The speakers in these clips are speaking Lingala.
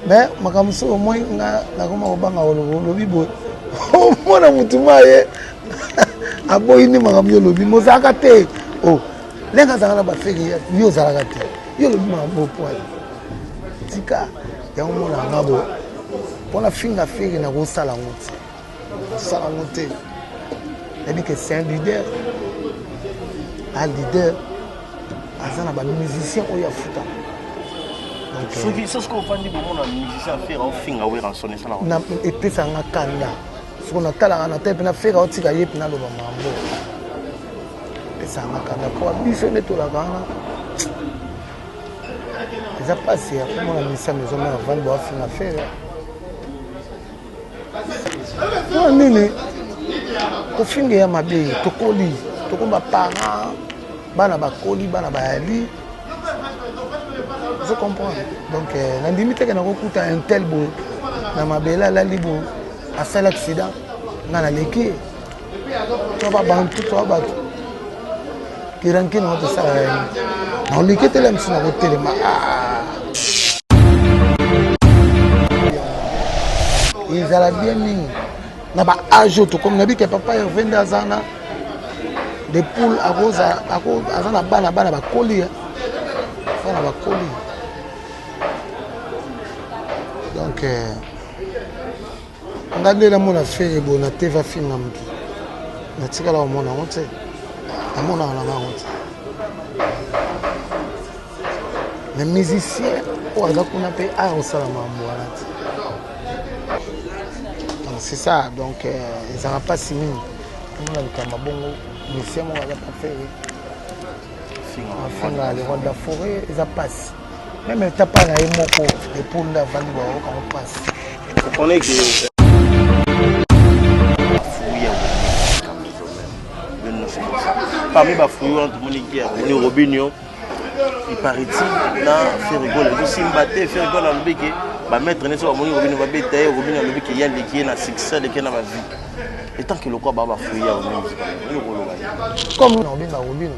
mais makamso au moins na koma obanga lobi boy mona mutuma ye aboyi ni makamyo lobi mozaka te oh lenga zanga ba feki yo zalaka te yo lobi makambo poil tika ya mona ngabo pona finga feki na ko sala ngote et que c'est un leader un leader azana ba musicien oya futa. C'est ce qu'on dit pour mon musicien faire un film à ouvrir en sonner ça là. Et puis ça n'a qu'à là. Ce qu'on a talent à tête, on a fait un petit gaillé puis on a le mambo. Et ça n'a qu'à là. Pour ambitionner tout la gana. Ils ont passé. Après mon musicien nous a avant de voir film à faire. Non nini. Au film il y a ma belle. Tokoli. Tokomba parents. Bana bakoli, bana baali. Je comprends. Donc, la limite que nous avons un tel beau, dans ma belle la libo, a fait l'accident, dans la léquille. Tu vas bantu, tu vas battre. Qui ranque notre salaire. On l'équipe est là, mais on a voté les mains. Ils ont bien mis. N'a pas âge, comme n'a dit que papa est 20 ans. Des poules à cause à la bana ba colis. Bana ba colis. Donc, regardez la mon affaire, bon, la TV film na mutu. Na tika la mon na honte. Na mon na honte. Les musiciens, on a qu'on appelle à au salama mouanati. Donc c'est ça, donc ils n'ont pas signé. Tout le monde a le bongo, musicien on va pas faire. Finga les rois de la forêt, ils a passé. Même le tapin à Emoko, les poules de la vallée, on passe. Vous comprenez que parmi les fouilles, on est Robinho, il paraît-il, là, faire rigoler. Si on battait, faire rigoler dans le bec, bah mettre un essai, Robinho va bêter, Robinho dans le bec, il y a des qui est dans le succès, des qui est dans la vie. Et tant que le corps va fouiller, on est comme on est dans Robinho,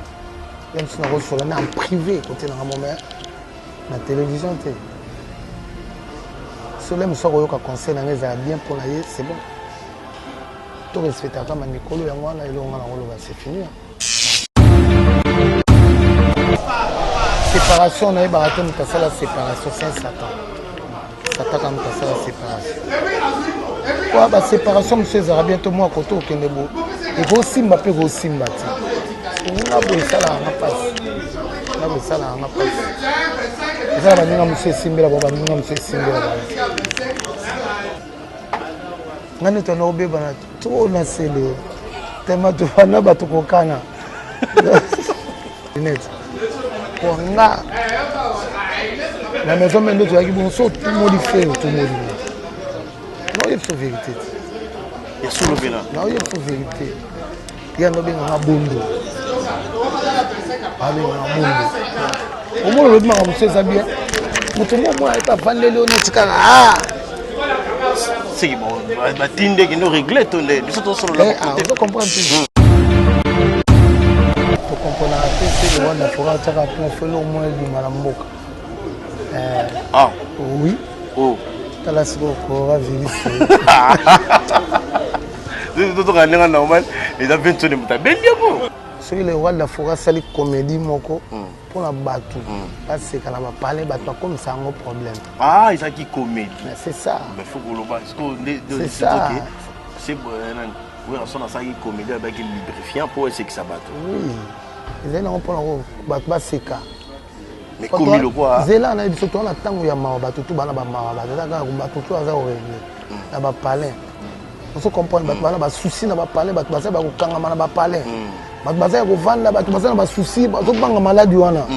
même si on est en privé, côté dans mon mère. La télévision, si on a un conseil, bien pour l'aller, c'est bon. Tout respecte comme un Nicolo et moi, c'est fini. Séparation, on a eu la séparation, c'est Satan. Satan comme la séparation. Quoi, la séparation, monsieur Zara, bientôt moi, côté au Kenebo. Et vous Simba, puis vous Simba. On a besoin de ça, on a pas. On a besoin de ça, on a pas. Ça va nous monsieur Simbela baba nous monsieur Simbela. Ngani to no be bana to na sele. Tema to bana ba to kokana. Net. Pour nga. La maison mendo to yaki bon so tout modifié tout modifié. Non il faut vérité. Il sous le bela. Non il faut vérité. Il y a no be nga bondo. Abi nga bondo. Au moins le demande monsieur Zabia. Mutu moi pas vendre le tika ah. C'est bon. Ba tinde qui nous régler ton nez. Nous sommes sur le côté. Tu comprends tout. Tu comprends c'est le wanda fora taka pour faire au moins du malamboka. Ah oui. Oh. Talasiko ko va vérifier. Tout rendez normal. Les a 20 de muta. Ben bien. Sur le wanda fora sali comédie moko. Pour la battre, parce que quand on va parler, comme ça, on a un problème. Ah, il s'agit de comédie. C'est ça. Mais il faut que l'on c'est ça. C'est bon, oui, on a une comédie avec un lubrifiant pour essayer que ça batte. Oui. Ils ont un peu de cas. Mais comme le quoi? Zéla, on a dit surtout on attend où il y a ma bateau, tout bana ba ma bateau, tout ça au réglé. On va parler. On se comprend, on va souci, on va parler, on va parler, on va parler. Baza ko vanda ba tubaza na ba souci ba to banga maladi wana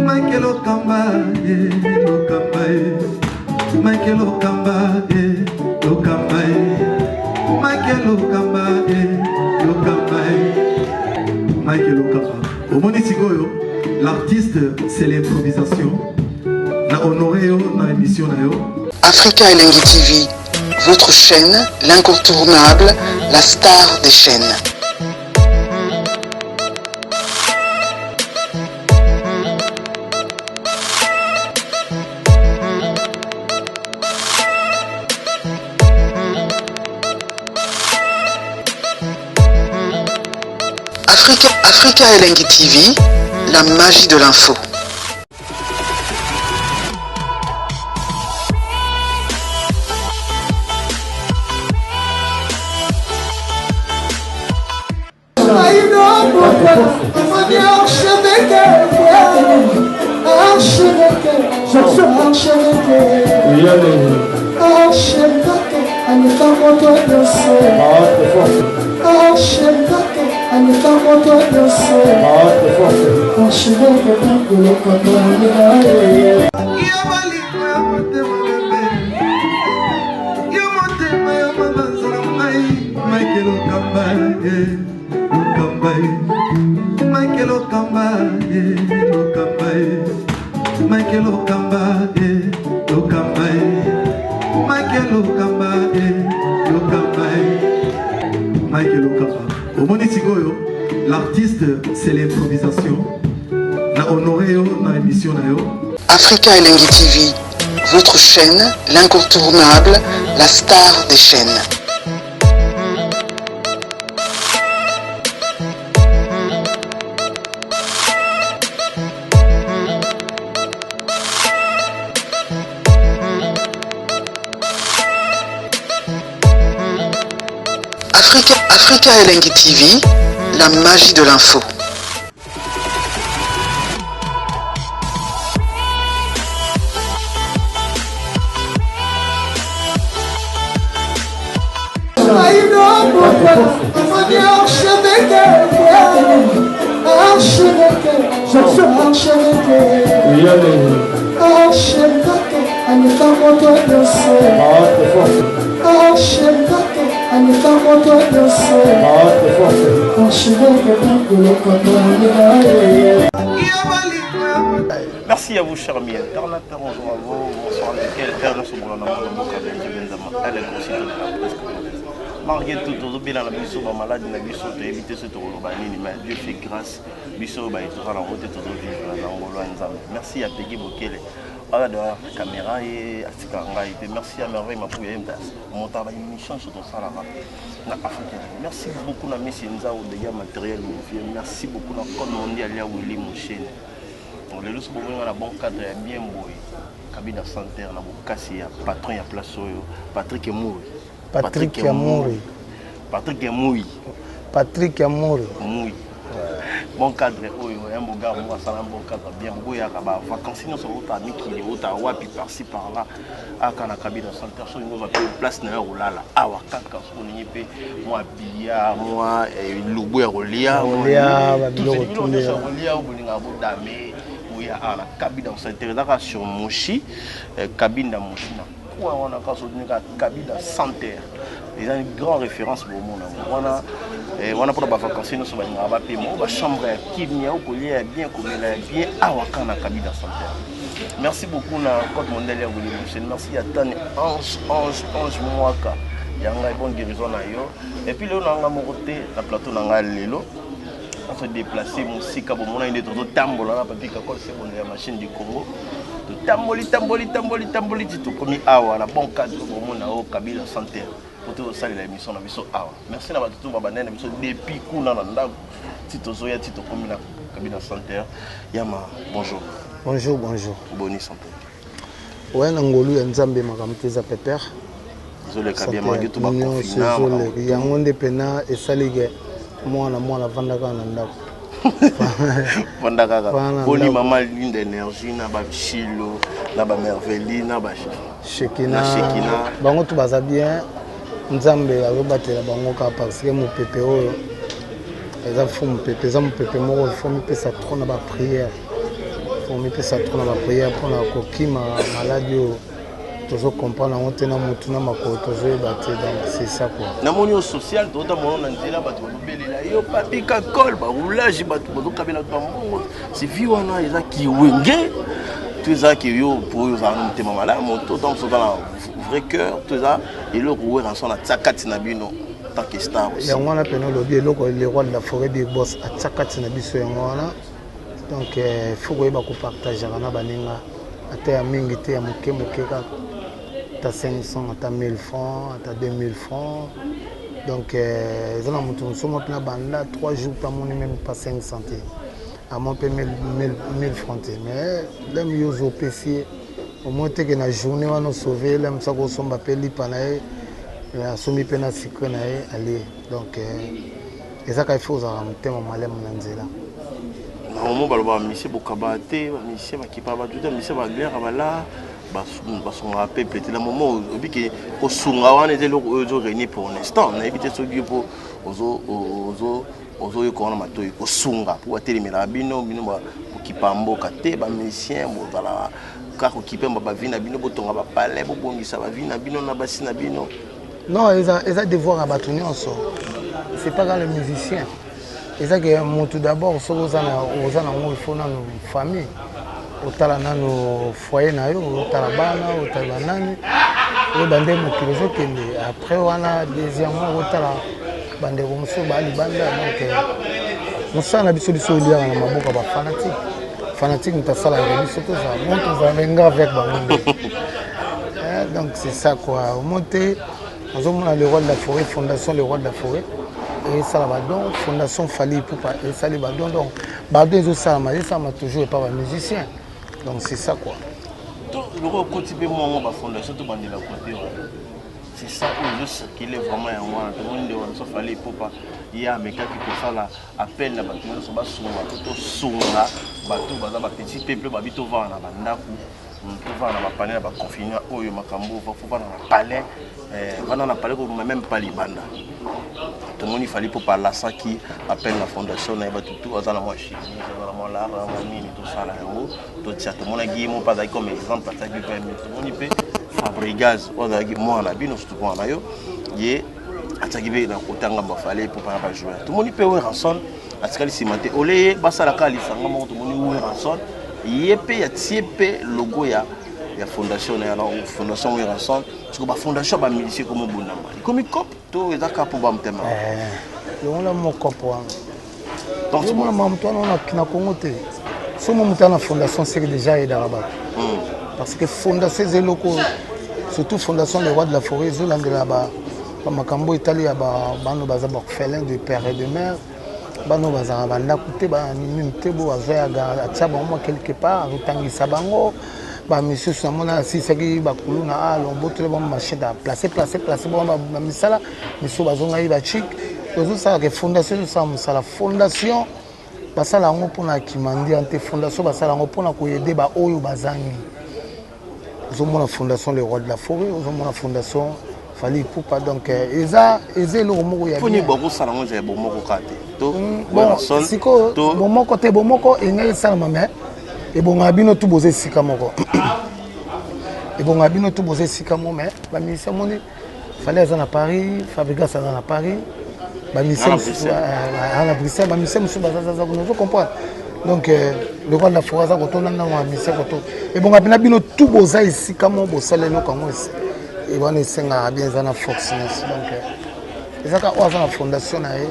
Michael Okamba, Lokamba, Michael Lokamba, Lokamba, Michael Lokamba, Lokamba, Michael Lokamba. Au Monitigoyo, l'artiste c'est l'improvisation. Na honoré dans l'émission. Africa Elengi TV, votre chaîne, l'incontournable, la star des chaînes. Africa Elengi TV, la magie de l'info. L'artiste c'est l'improvisation. Na honoré dans l'émission. Africa Elengi TV, votre chaîne, l'incontournable, la star des chaînes. Africa Elengi TV, la magie de l'info. Merci à vous, chers amis internautes. Bonjour à vous, bonsoir lesquels père de ce gouvernement de Mokabe, elle est considérée la presse congolaise. Malgré tout, tout bien dans la biso, malade dans la biso, tu éviter ce tour, mais Dieu fait grâce. Biso, il est toujours en route, tout vivre dans Angola. Merci à Peggy Bokele. Voilà de la caméra et à Tikarangaï. Merci à Merveille Mapouya Mtas. Mon travail, une chance sur ton salaire. Merci beaucoup, à Messi Nza, au dégâts matériels. Merci beaucoup, à Code Mondial, à Willy Mouchen. Les loups sont dans bon cadre, bien beau. Cabine à Santerre, la Bokassi, patron à Place Patrick Mouri. Patrick Mouri. Patrick Mouri. Patrick Mouri. Mouri. Bon cadre, un bon gars, moi, ça un bon cadre, bien beau. Il y a des vacances, nous sommes au Tami qui est au Tawa, puis par-ci par-là. À la cabine à Santerre, sur une place, nous avons là, à Wakaka, on y peut, moi, Bia, moi, Loubou et Rolia. Rolia, Rolia, la cabine on s'intéresse sur Moshi, cabine dans Moshi. Quoi on a quand cabine dans Santerre. Ils ont une grande référence pour le monde. On a pour la vacances nous sommes à la chambre qui vient au collier bien comme elle est bien à Wakana cabine dans Santerre. Merci beaucoup na Code Mondial ya Willy Mouchen. Merci à Tani Ange Mwaka. Il y a une bonne guérison na yo. Et puis là on a monté la plateau na lelo. On se déplacer mon sika bon on a une autre tambola na papi kakol c'est bon la machine du Congo. Tamboli tout comme awa la bon cadre pour mon na au Kabila Santerre. Pour tout ça l'émission na biso awa. Merci na batutu ba banene biso depuis kuna na ndako. Tito zoya tito comme na Kabila Santerre. Yama bonjour. Bonjour, bonjour. Boni santé. Ouais, Nangolu et Nzambe Makamteza Pépère. Désolé, Kabia Mangi tout bas confinement. Il y a un monde de pena et salige. Moi, la Vandaka Nandako. Vandaka. Boni maman ligne d'énergie, na ba chilo, na ba merveille, na ba Shekina. Bango tout basa bien. Nzambe a rebatté la bango parce que mon pépé, ils ont fait mon pépé, mon pépé, il faut me faire ça trop dans la prière. pour me faire ça tourner ma prière pour la coquille ma maladie toujours comprendre on tient mutu na makolo toujours battre donc c'est ça quoi na moni au social tota mono na nzela bato belela yo papi ka col ba roulage bato bozo kabela to mbongo c'est vie wana eza ki wenge tout ça qui yo pour yo za no tema mala moto donc so dans la vrai cœur tout ça et le rouer en son atakati na bino tant que star aussi ya ngwana peno lobi eloko le roi de la forêt big boss atakati na biso ya ngwana donc faut que ba ko partager na baninga ata ya mingi te ya moke ka ta 500 ata 1000 francs ata 2000 francs donc ezana mutu somo pena banda 3 jours pas mon même pas 5 centimes à mon peu 1000 francs mais là mieux au PC au moins que na journée on a sauvé là ça ko somba peli panae la somi pena sikre na aller donc ezaka il faut za mutema malem na nzela na moment baloba monsieur bokabate monsieur makipa ba tout monsieur ba gloire bala basonga peuple te na moment obiki kosunga wana ezelo ozo régner pour l'instant na éviter ce qui pour ozo yokona matoyi kosunga pour atelemela bino ba kokipa mboka te ba musicien bozala ka kokipa ba vina bino botonga ba palais bobongisa ba vina bino na basi na bino non eza devoir à battu nyonso c'est pas quand le musicien eza que mutu d'abord so ozana ngo il faut na famille otala nano foyer na yo otala bana otala nani o bande mokili zokende après wana deuxièmement otala bande mosusu bali banda donc mosala biso liaka na maboka ba fanatique mutasala ya biso to ça monte za venga avec bango donc c'est ça quoi monter ozomona le roi de la forêt fondation le roi de la forêt et ça va donc fondation Fally Ipupa et ça les badon donc badon ezo ça ma toujours pas un musicien. Donc c'est ça quoi. Donc le côté moi ma fondation tout bandé la côté. C'est ça où je sais qu'il est vraiment un moi tout le monde on Fally Ipupa il y a mes gars qui pour ça là appel na bato so ba sunga to sunga bato baza ba petit peuple ba bito va na bandaku to va na ba palais ba confinement oyo makambo va faut pas na palais va na palais ko même pas libanda. Tout le monde il fallait pour parler ça qui appelle la fondation na bato tout azana moi chini azana moi là mini tout ça là tout ça tout le monde a gué mon pas comme exemple ça qui permet tout le monde peut Fabrigaz on a gué moi na bino surtout moi na yo yé ataki na kotanga ba Fally Ipupa ba jouer tout le monde peut ouvrir ranson atikali simate olé basala ka lisanga mo tout le monde ouvrir ranson yépé ya tiépé logo ya fondation na la fondation ouvrir ranson parce que ba fondation ba milicier comme bonamba comme cop to ezaka pour ba mtema on a mon copain donc moi maman toi on a na Congo te so mo mutana fondation c'est déjà et là-bas parce que fondation c'est locaux surtout fondation le roi de la forêt zolande là-bas makambo itali ya bano baza orphelin de père et de mère bano baza banda kuté ba mimtebo azoya ga atia bango quelque part rutangisa bango ba monsieur samona si saki bakulu na lomboto ba machine da placer bon ba misala miso bazonga yi ba chic ozo ça que fondation ça musala fondation basala ngo pona kimandi ante fondation basala ngo pona ko aider ba oyo bazangi ozo mona fondation le roi de la forêt ozo mona fondation Fally Ipupa donc eza le moko ya foni boko sala ngo je bo moko kate to bon siko bo moko te bo moko engai sala mame et bon abino tout bosé sika moko et bon abino tout bosé sika mo mais ba ministre moni Fally azana Paris Fabrigas azana Paris ba ministre à Bruxelles ba ministre musu bazaza ko comprendre donc le roi de la forêt za ko tona na wa ministre ko to et bon abina bino tout bosé sika mo bo sala no kango et bon ils sont bien zana force donc ezaka oza na fondation na e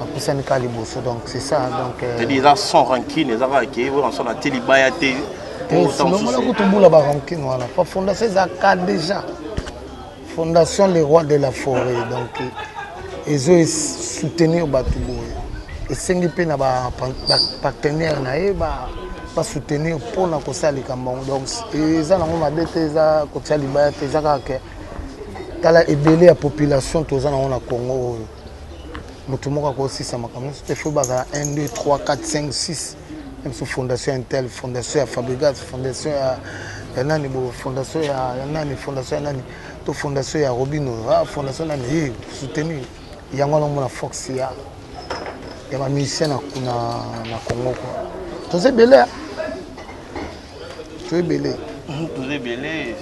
apesa ni kaliboso donc c'est ça donc c'est dit ça sans rancune ezaka ke on son na telibaya te autant que tout boula ba rancune voilà pas fondation ezaka déjà fondation les rois de la forêt donc ils ont soutenir batubo et sengi pe na ba partenaire na e ba soutenir pour na kosala likambo donc eza na ngoma bete eza kotia libaya te ezaka ke tala ebele ya population toza na Congo mutu moko ko sisa makambo te faut baza 1 2 3 4 5 6 même sous fondation Intel fondation ya Fabrigas fondation ya nani bo fondation ya nani fondation ya nani to fondation ya Robino fondation nani soutenir yango na mona Fox ya ba musicien na Congo quoi to c'est belé tu es belé. Tout est belé.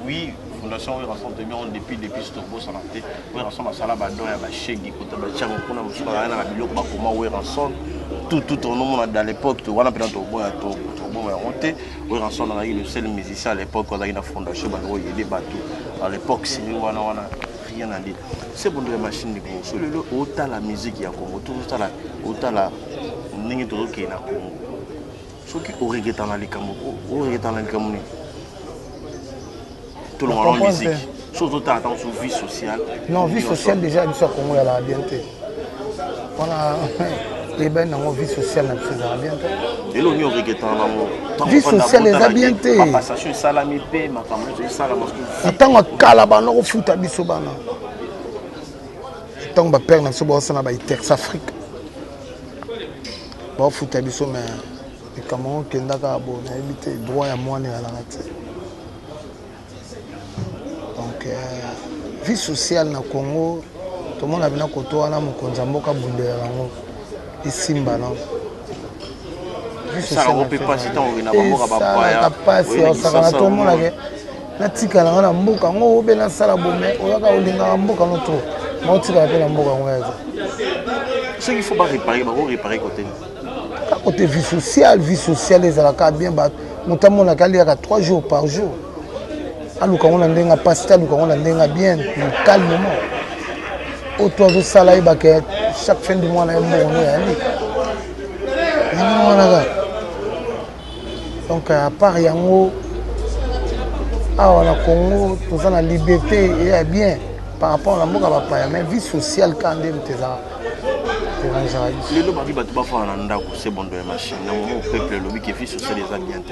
Oui, Fondation Ranson de bien depuis Stokbo Santé. Oui, Ranson Masala Badon et Bachegi, Kota Bachang, on a aussi dans la bilo Bakoma, oui, Ranson. Tout au nom dans l'époque, tu vois, on a pris un tour à monter. Oui, Ranson a eu le seul musicien à l'époque, on a eu la Fondation Badro, il y a des bateaux. À l'époque, c'est nous, on a rien à dire. C'est bon de la machine de Congo. Sur le autant la musique, il y a Congo, autant la ligne de rock qui est à Congo. Ce qui aurait été dans les Cameroun, tout le monde en musique. Surtout dans sur vie sociale. Non, vie sociale déjà, il y a Congo, il y a la bienté. On a les bains dans vie sociale, il y a la bienté. Et l'on y aurait été dans vie sociale, les a bienté. Ma passation, salami, paix, ma caméra, c'est salami. Attends, on a calaba, on a fout à Bissobana. Tant que père n'a pas ça na Itex Afrique. Ba futa biso mais le Cameroun kenda ka bo na habité droit ya moi na la rate. Donc vie sociale na Congo tout le monde a bien koto wana mokonza mboka bundela ngo isimba non. Vie sociale on peut pas citer on na mboka ba paya. Pas si on sa tout le monde na tika na mboka ngo be na sala bomé oyaka olinga mboka no trop. Ce qu'il faut pas réparer, il faut réparer côté. Côté vie sociale, les alaka bien battre. Notamment on a calé à 3 jours par jour. Alors quand on a un pastel, quand on a un bien, calmement. Autour de ça là, chaque fin du mois on a un bon. Donc à part Yango, on a Congo, tout ça la liberté et bien. Par rapport à la mort à mais vie sociale quand même t'es là. Les lobes qui battent pas faire un andako c'est bon de la machine. Mon peuple le lobby qui vie sociale les bien.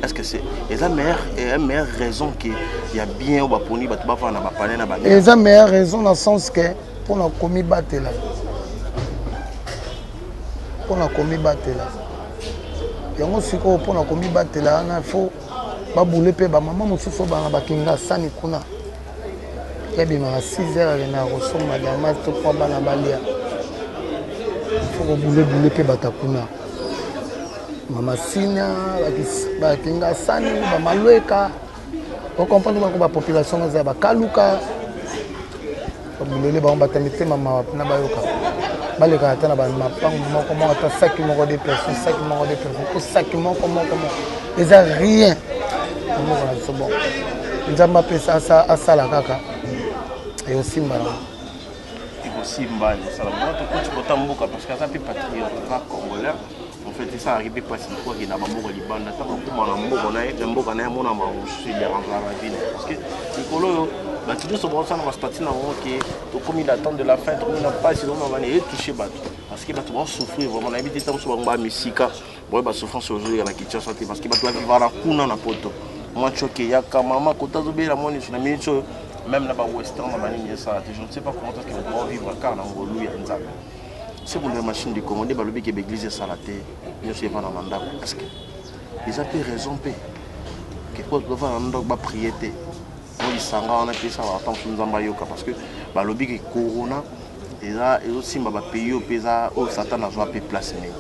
Est-ce que c'est la meilleure raison qu'il y a bien au Baponi battre pas faire na bapane na bana. La meilleure raison dans le sens que pour la commis battre là. Pour la commis battre là. Yango siko pour la commis battre là, il faut ba bouler pe ba maman mosusu ba na bakinga sani kuna. Il y a 6 heures et il madame tout pour bana balia. Il faut bouler pe batakuna. Mama sina ba kinga sani ba malweka. On comprend que la population est ba kaluka. Ba bouler ba batamite mama na bayoka. Ba le kata na ba mapango moko moko ata sac moko de personnes, sac moko comment. Ils a rien. C'est bon. Ils ont appelé ça à la caca. Et aussi Mbala. Et aussi Mbala. Ça va être tout le temps parce que ça fait patriote congolais. En fait, ça arrive pas si quoi qu'il y a un mot liban. Tant qu'on a un mot, on a un mot, on a un mot, on a un mot. Parce que Nicolo, tout ce bon ça va se passer dans le qui comme il attend de la fin, tout le monde n'a pas si on va aller toucher bateau. Parce que tu vas souffrir vraiment. On a évité tant sur un musique. Bon, bah souffrance aujourd'hui à la kitchen santé parce que tu vas vivre la couna na poto. Moi choqué, ya maman kota zobe la moni sur la minute même là-bas western on va aller ça. Je ne sais pas comment est-ce qu'ils vont vivre car dans Ngolu ya Nzambe. C'est pour les machines de commander bah le bec église ça la terre. Je sais pas dans mandat parce que ils ont raison pe. Que quoi doit faire un ba prier te. On dit sanga on a fait ça attend sur Nzamba yoka parce que bah le bec corona et là et aussi bah pays au pesa au satan a joué place mec.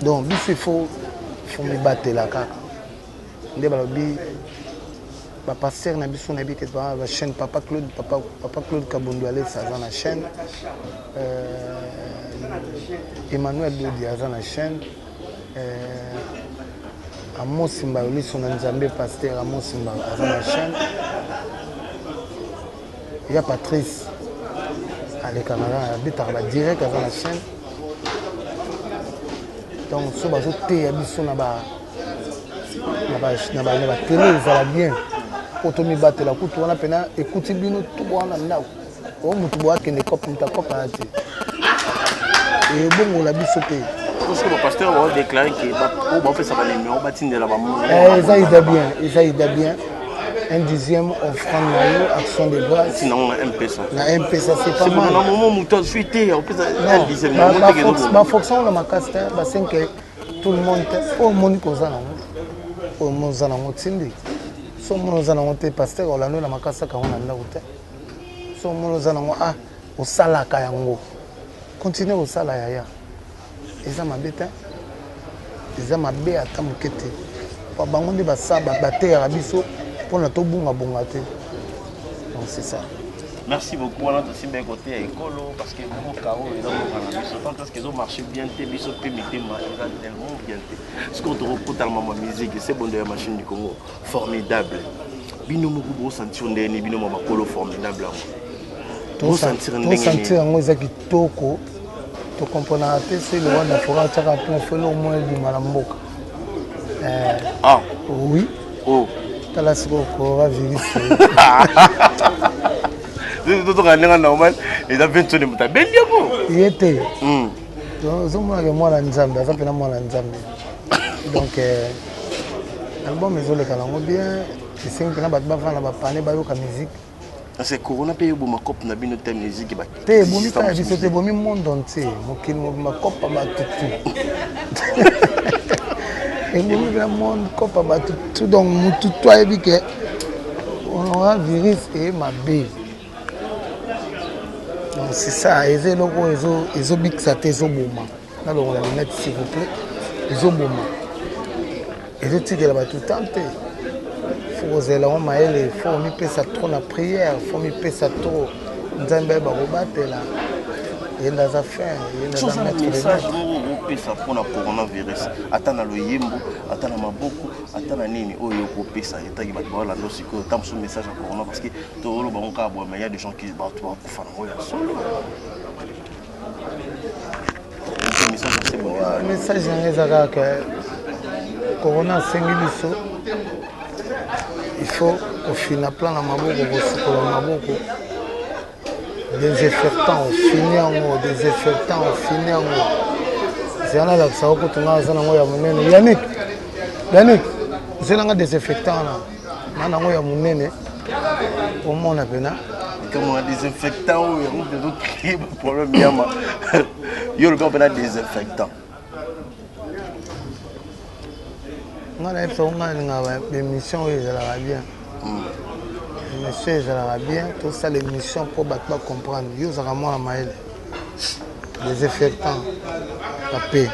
Donc il faut me battre la carte. Le pasteur na biso na bité la chaîne papa Claude Kabondo allait ça dans la chaîne Emmanuel Dodi dans la chaîne Amos Simba lui son Nzambe pasteur Amos Simba dans la chaîne il y a Patrice avec Canada habite à direct dans la chaîne donc ce bazo té ya biso na ba télé ça va bien pour tout me battre la coupe on a peine écouter bino tout wana ndako o mutu boa kende cop muta cop na te et bon la biso pe parce que le pasteur va déclarer que on va faire ça va numéro batine de la maman ça il est bien un dixième offrande na action de grâce sinon on a M-Pesa na M-Pesa c'est pas mal c'est moment mutu suité on peut un dixième ma fonction na makasta ba 5 tout le monde au monde kozana au monde zana motindi so monde zana moté pasteur olano na makasa ka on anda kote so monde zana ngo au salaka yango continue au sala yaya eza mabeta eza mabe ata mukete papa bango nde basa baterre biso mpona tobunga te. Donc c'est ça. Merci beaucoup. On a aussi bien côté écolo parce que beaucoup de carreaux et donc tant qu'ils ont marché bien, ils sont tellement bien. Ce qu'on trouve totalement ma musique, c'est bon de la machine du Congo, formidable. Bino mo ko sentir ndeni bino mo bakolo formidable. To sentir ngo za kitoko. To comprendre que c'est le roi de la forêt qui a fait le moins du malamboka. Ah oui. Oh. T'as la seconde va vérifier. Tout est normal. Il a 20 ans de muta. Ben diabo. Il était. Donc zo moi que moi la nzambe, ça pena moi la nzambe. Donc album ezole kala ngo bien, c'est simple pena ba vana ba pané ba yo ka musique. C'est Corona paye bon ma cop na bino thème musique ba. Te bomi ka biso te bomi monde entier, mokili ma cop ba tout. Et bomi le monde cop ba tout donc tout toi et que on aura virus et ma bé. Donc c'est ça, et logo ezo big ça te zo boma. Na lo la lunette s'il vous plaît. Ezo boma. Et le tigre là tout tenter. Faut zela on maele, faut mi pesa trop na prière, faut mi pesa trop. Nzambe ba robate là. Et dans sa fin, et dans sa mettre message on pesa pour la coronavirus. Atana lo yembo, atana maboko, atana nini oyo ko pesa etaki ba ba la ndosiko tam sous message à corona parce que to lo ba on ka bo mais il y a des gens qui ba to ba kufa na oya solo. Le message c'est bon. Le message ngeza que corona sengi biso. Il faut au final plan na maboko ko na maboko. Désinfectant au fini en haut, désinfectant au fini en haut. C'est là que ça va coûter na sana ngoya munene. Yannick, c'est là nga désinfectant là. Na ngoya munene. Au monde pena. Comme un désinfectant ou des autres crimes problème yama. Yo le gars pena désinfectant. Ngana ifo ngana émission ezala bien. Monsieur ezala bien, tout ça l'émission pour battre comprendre. Yo za vraiment la maël. Les effectants la paix.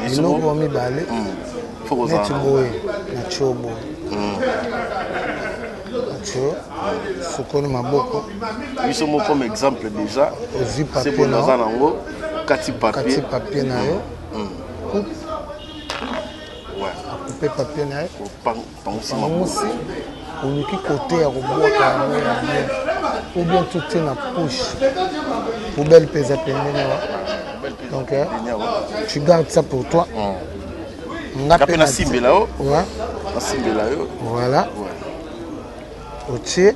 Ils l'ont remis balé. Faut que ça. Na chobo. Nacho. Sokoni maboko. Ils sont comme exemple déjà. C'est bon dans un ango. Kati papier. Kati papier na yo. Coupe. Ouais. Couper papier na yo. Pangosi. On est qui côté à reboire ou bien tout est dans la poche. Poubelle pèse à peine. Donc tu gardes ça pour toi. On a peine à cibler là-haut. Voilà. Otier.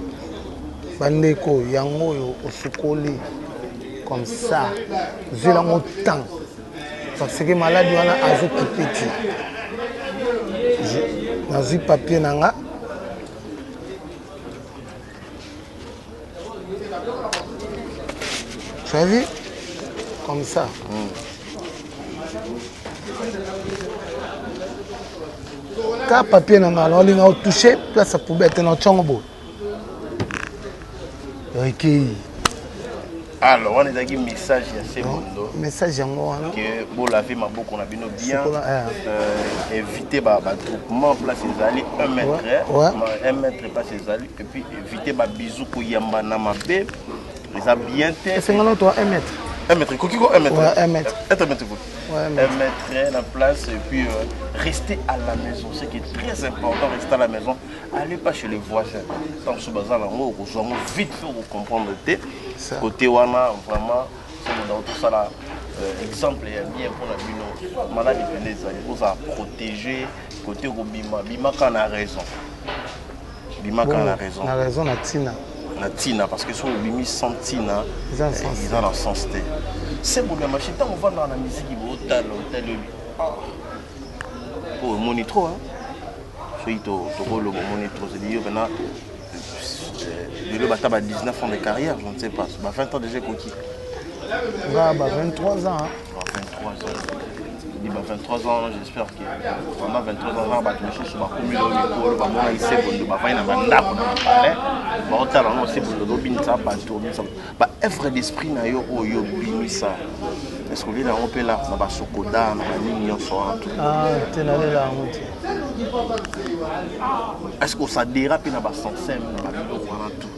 Bandeko, yango yo osukoli. Comme ça. J'ai la montagne. Parce que malade, on a azo petit. Dans un papier nanga. Tu as vu? Comme ça. Quand le papier n'a pas touché, place à poubelle, tu as tchongo. Ok. Alors, on a un message assez bon. Message que pour la vie, ma beaucoup on a bien éviter le groupement, place les alliés 1 mètre, 1 mètre pas ses alliés, et puis éviter les bisous pour yamba na mabé. Les a bien fait. C'est maintenant toi 1 mètre. 1 mètre, Kokiko 1 mètre. Ouais, 1 mètre. 1 mètre. 1 mètre la place et puis rester à la maison. Ce qui est très important, rester à la maison. Allez pas chez les voisins. Dans ce bazar là, on va vite faire comprendre le côté wana vraiment c'est dans tout ça là. Exemple est bien pour la bino. Malade de il faut ça protéger côté Bima. Bima quand on a raison. Bima quand on a raison. On a raison na Tina. Na Tina parce que sur le bimi sans Tina ils ont dans le sens T. C'est bon la machine tant on va dans la musique il va hôtel pour monitro hein. Soit to le monitro c'est dire maintenant le bataba 19 ans de carrière, je ne sais pas. 20 ans déjà coquille. Bah 23 ans hein. 23 ans. il va 23 ans, j'espère que pendant 23 ans, il va être sur ma commune, il va être ici, il va faire un mandat pour le palais. Il va être là aussi pour le Robin, ça va tourner. Œuvre d'esprit, il y a Bimisa. Est-ce qu'on est là, on peut là, on va Sokoda, on va Nignon, tout. Ah, tu es là, est-ce que ça dérape dans le sens tout?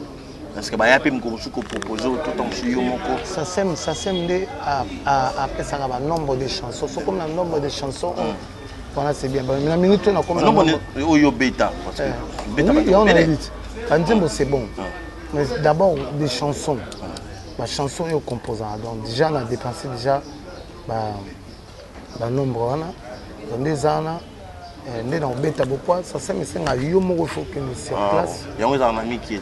Est-ce que y a des choses que proposer tout en suivant mon corps? Ça sème après ça a un nombre de chansons. C'est comme un nombre de chansons. Voilà, c'est bien. Mais la minute on a comme un nombre de bêta. Oui, on a dit. C'est bon. Mais d'abord des chansons. Ma chanson est au composant. Donc déjà on a dépensé déjà le nombre on a des années. Né dans bêta beaucoup. Ça c'est mais c'est un yomo il faut que nous sur place. Il y a un ami qui est.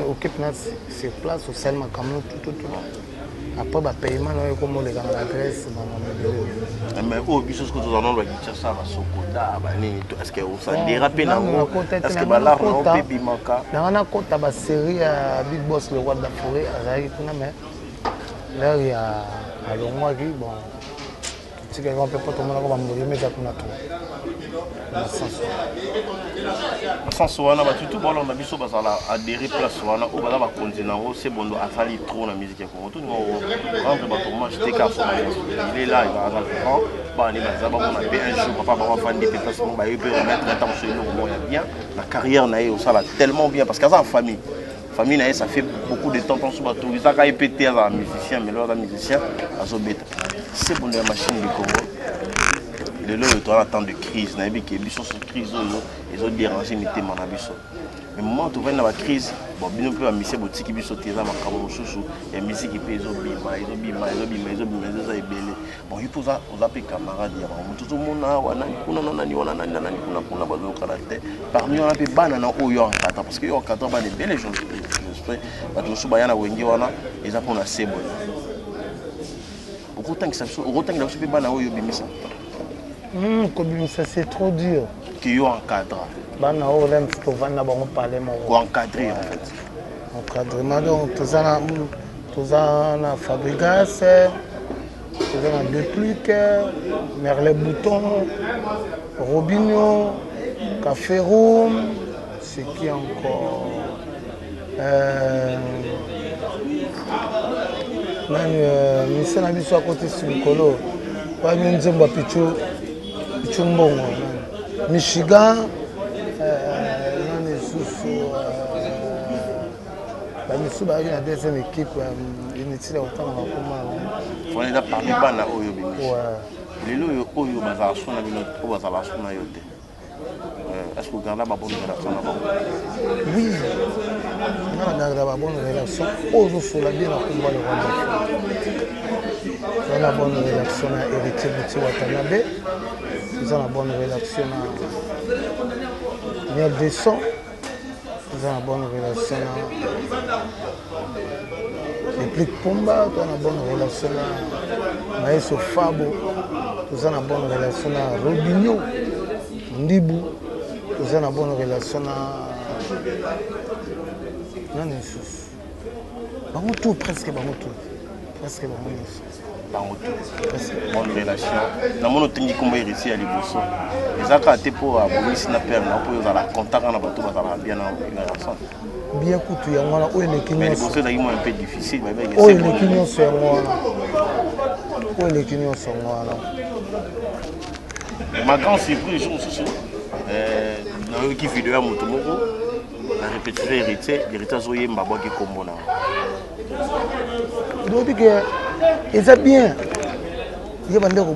Occupe sur place au Selma Cameroun tout. Après le paiement on est comme les gars l'adresse mais au but ce que nous allons dire ça va Sokoda est-ce que ça dérape est-ce que là on peut bimaka dans la côte à série Big Boss le roi de la forêt azali kuna mais là il y a longwa qui bon tu sais qu'on peut pas tomber là on va mourir mais ça kuna sans wana batutu bolo na biso bazala adhérer place wana o bazala ba continuer c'est bon afali trop na musique ya Congo tout entre bato moi j'étais qu'à il est là il va avoir le temps ba ni bazaba on a bien un jour papa va faire des déplacements ba il peut remettre un temps sur le moment bien la carrière na yo ça va tellement bien parce qu'à sa famille na ça fait beaucoup de temps qu'on se bat tout ça quand il pété à musicien mais là la musicien azobeta c'est bon la machine du Congo. Le lot est en temps de crise, na bi ke biso sur crise ils ont dérangé n'était mon abiso. Mais moment où vient la crise, bon bino peut amisé botiki biso teza makamo mususu et musique pe ezobima ça ebele. Bon il faut ça aux appels camarades ya ba mutu mona wana kuna kuna bazo karate. Parmi on a pe banana oyo en kata parce que yo en kata ba de belles choses. J'espère ba to suba yana wengi wana eza pona sebo. Autant que ça autant que la suba banana oyo bimisa. Ça c'est trop dur. Qui y encadre. Bana o lem to vana ba parler mo. Encadrer en fait. Encadrement donc tout ça na Fabrigas, tout ça na Déplique, Merle Bouton, Robinho, Café Room, c'est qui encore Michel Nabiso à côté sur le colo. Pas une zomba pichou. Chumbongo, Michigan, il y a des équipes, il y a autant de on est parmi bana oyo bimi. Les loyo oyo bazala sona bino o bazala sona yote. Est-ce que vous gardez la bonne relation là-bas? Oui, on a la bonne relation. Ozo sola bien la combat le roi. On a la bonne relation à héritier Bouti Watanabe. Nous avons une bonne relation à Niel Desson. Nous avons une bonne relation à Déplique Pumba. Nous avons une bonne relation à Maïso Fabo. Nous avons une bonne relation à Robinho Ndibou. Nous avons une bonne relation à Nanissus. Tout, presque presque bonne relation. Na mono tengi komba héritier à Liboso. Ezaka te pour abomisi na père na po yozala contact na bato bazala bien na ensemble. Bien kutu ya ngwana o eleki nyonso. Mais Liboso na un peu difficile mais bien. O eleki nyonso ya ngwana. O eleki nyonso ngwana. Ma grande surprise jour sous na qui vidéo ya moto moko la répétition héritier zoye mbabo ki kombo na. Donc que et c'est bien. Il y a des gens qui ont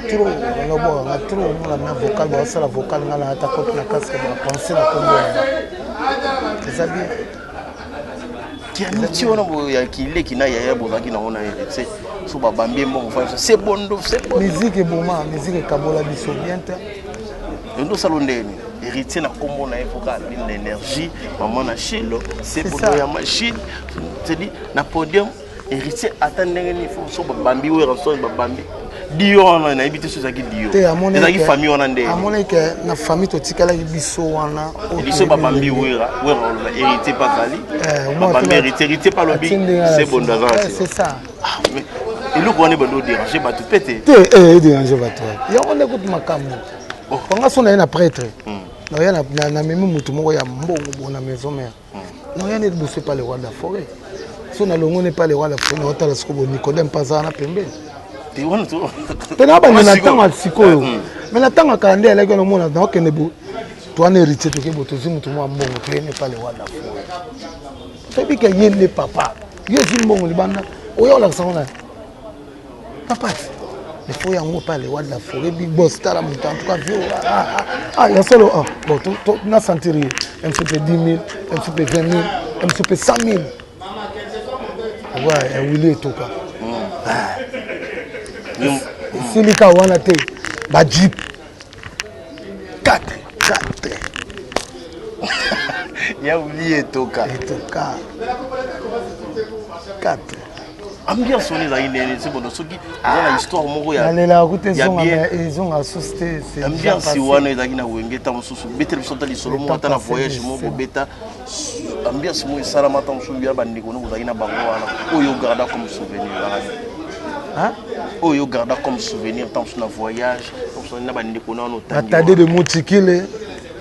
trop, on a vocal, on a vocal, on a attaqué la casque, on a pensé la combien. C'est bien. Qui a mis sur nous, qui est qui n'a pas besoin qui n'a pas hérité. Sur Babambi, c'est bon, c'est bon. Musique est bon, musique est Kabola biso bien. Nous salons héritier na combo na época l'énergie, maman na chelo, c'est bon ya machine. C'est dit na podium. Héritier attendent les fonds sur Bambi ou Ranson Bambi. Dio on a habité sur Zaki Dio. Les familles on a des. À mon avis, la famille totikala biso wana. Biso Bambi ou hérité pas Zali. Bambi hérité pas lobby. C'est bon d'avance. C'est ça. Et le roi n'est pas dérangé, bah tout pété. Dérangé, bah toi. Il y a on écoute ma cam. Quand on a un prêtre, il y a un même tout le monde, il y a un bon à maison mère. Non, il y a ne boussez pas le roi de la forêt. Si on a le n'est pas le roi de la forêt, on a le scobo Nicodème Pazana Pembe. Tu vois, tu vois. Mais la temps à Kandé, elle a le monde dans le Kenebo. Toi, on est héritier de Kebo, tu sais, tout le monde n'est pas le roi de la forêt. C'est bien qu'il y ait les papas. Il y a un bon Libanais. Où est l'accent là? Papa, il faut y avoir pas le roi de la forêt, big boss, t'as la montagne, en tout cas, il y a solo un. Bon, tu n'as senti rien. Un petit peu 10 000, un petit peu 20 000, un petit peu 100 000. Ouais, il est tout cas. Si les cas, on a été, bah, Jeep. 4. Il y a oublié tout cas. 4. Ambiance on est là, c'est bon. Ceux qui ont l'histoire, mon gars. Allez là, écoutez, ils ont assisté. Ambiance si on est là, il y a Wenge, tam sous bêta le sont allés solo, moi t'as la voyage, mon beau bêta. Ambiance moi salama tam sous bien bandé, qu'on vous a une bangoana. Oh yo garda comme souvenir. Hein? Oh yo garda comme souvenir tam sous la voyage, tam sous na bandé qu'on a en hôtel. Attendez de Montikile.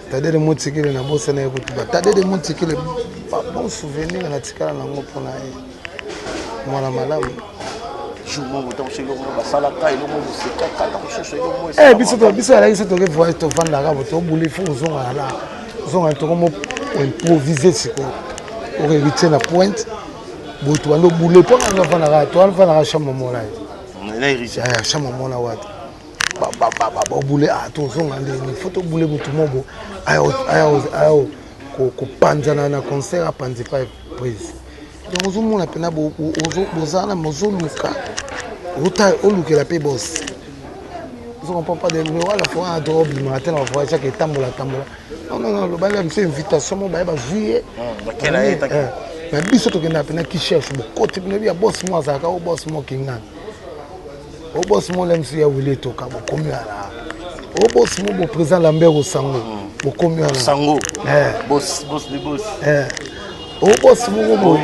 T'as des motikile na bosse na écoute ba t'as des motikile pas bon souvenir na tikala na ngo pona mwana malamu jomo botam chez le ba sala kai le mo se kaka ko chez le mo biso ala biso to ke voyage to vanda ka to bouli fo zonga la zonga to mo improviser siko o héritier na pointe boto ando boule po na vanda ka to vanda ka chama mola na héritier ya chama mola watu ba boule a to zonga ndeni photo boule mutu mobo ayo ko panzana na concert a panzi pa prise donc ozo mona pena bo bozana mozo luka ota oluke la pe boss ozo comprend pas de le wala fo a drobe le matin on voit chaque tambola non le bala me fait invitation mo ba juillet bakela eta mais biso to kena pena ki cherche bo côté pena bia boss mo azaka o boss mo kinga o boss mo lem si ya wile to ka bo komi ala o boss mo bo président Lambert au Sango bo komi ala Sango boss de boss o boss mo bo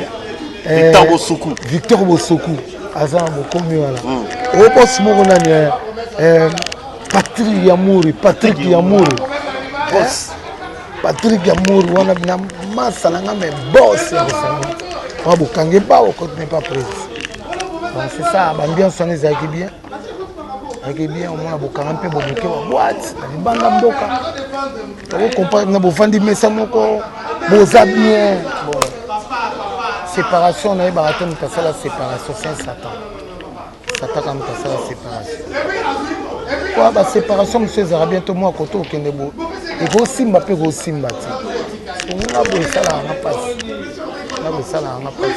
Victor Bosoku azan bo komi ala o boss mo ko nani Patrick Yamouri boss Patrick Yamouri wana bina masala ngame boss ya Sango wa bo kange ba o ko ne pas président. Donc c'est ça, l'ambiance on est avec bien. Avec bien, on a beaucoup de boîtes, boîte, les bandes mboka. On comprend na bofandi mesa moko, boza bien. Bon. Séparation on a baraté nous ça la séparation c'est Satan. Satan comme ça la séparation. Quoi ba séparation monsieur Zara bientôt moi côté au Kendebo. Et go simba pe go simba ti. On a beau ça là on passe. On a beau ça là on passe.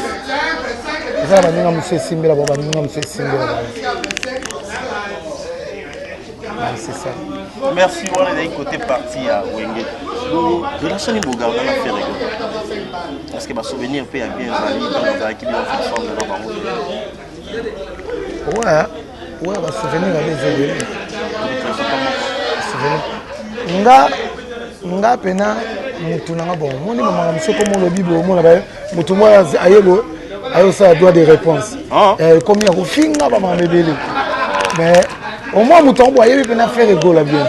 Ça va nous monsieur Simbela baba nous monsieur Simbela. C'est ça. Merci on est d'un côté parti à Wenge. Relation ni boga on a fait rigolo. Parce que ma souvenir peut bien aller dans la qui bien fait forme de la ouais va souvenir avec les nga pena mutu nanga bon moni mama monsieur comme le bible mona ba mutu mo ayelo ayo ça doit des réponses comme ya kofinga ba mabebele mais au moins mutu on boye pena faire rigolo bien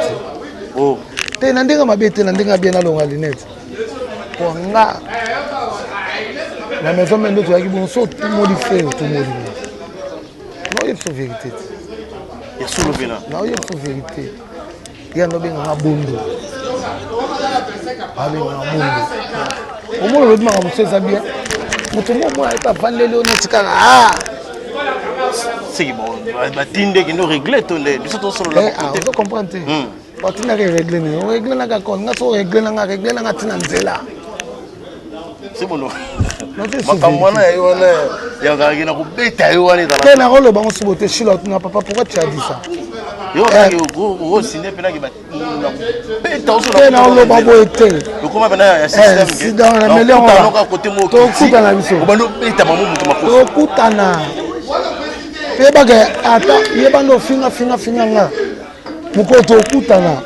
oh te na ndenga mabete na ndenga bien na longa lunette pour nga la maison mendo to yaki bon so tout modifier tout modifier non il faut vérité ya solo bena non il faut vérité ya no benga bondo avec un monde au moins le demande monsieur ça bien mutu moi est pas vandele on tika c'est bon ba tinde ki no régler ton de biso to solo la côté vous comprenez pas tu n'as régler ni on régler na ka kon nga so régler na tina nzela c'est bon non makamwana yona ya ga gina ko beta yona dans la tena rolo ba on se botter chilo na papa pourquoi tu as dit ça yo go ciné pena ki ba beta on se tena rolo ba bo ete ko comment bana ya système si dans la meilleur on va côté mo to kutana biso ba no beta mamu mutu makosa to kutana pe ba ga ata yeba no finga nga muko to kutana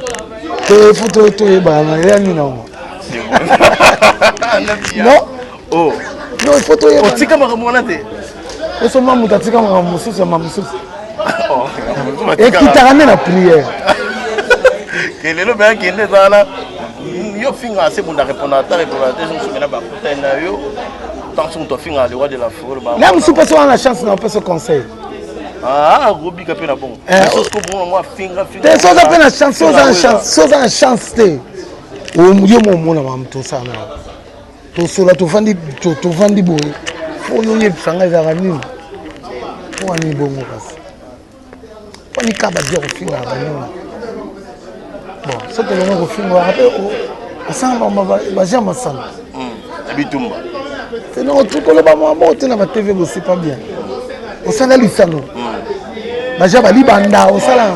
te foto to yeba na ya ni na mo non oh non il faut to yeba o tika makamwana te Et seulement Moutatika m'a moussou sur ma moussou. Et qui t'a ramené la prière. Quel est le bien qui est là? Yo finga assez bon répondre à ta répondre à tes gens sur la bataille na yo. Tant son to finga le roi de la forêt. Là me suis pas la chance n'a pas ce conseil. Ah, Robi capé na bon. Chose que bon moi finga. T'es sans à peine la chance, sans en chance té. Au milieu mon na mam to ça na. To sola to vandi boy. Faut yo yeb sanga za rami. Faut ani bongo kasi. Faut ni kaba dire finga rami. Bon, ça que l'on a finga après asamba ma jamais ça. Bitumba. C'est non tout que le ba moi monter na TV aussi pas bien. Au sala lisano. Baja bali banda au sala.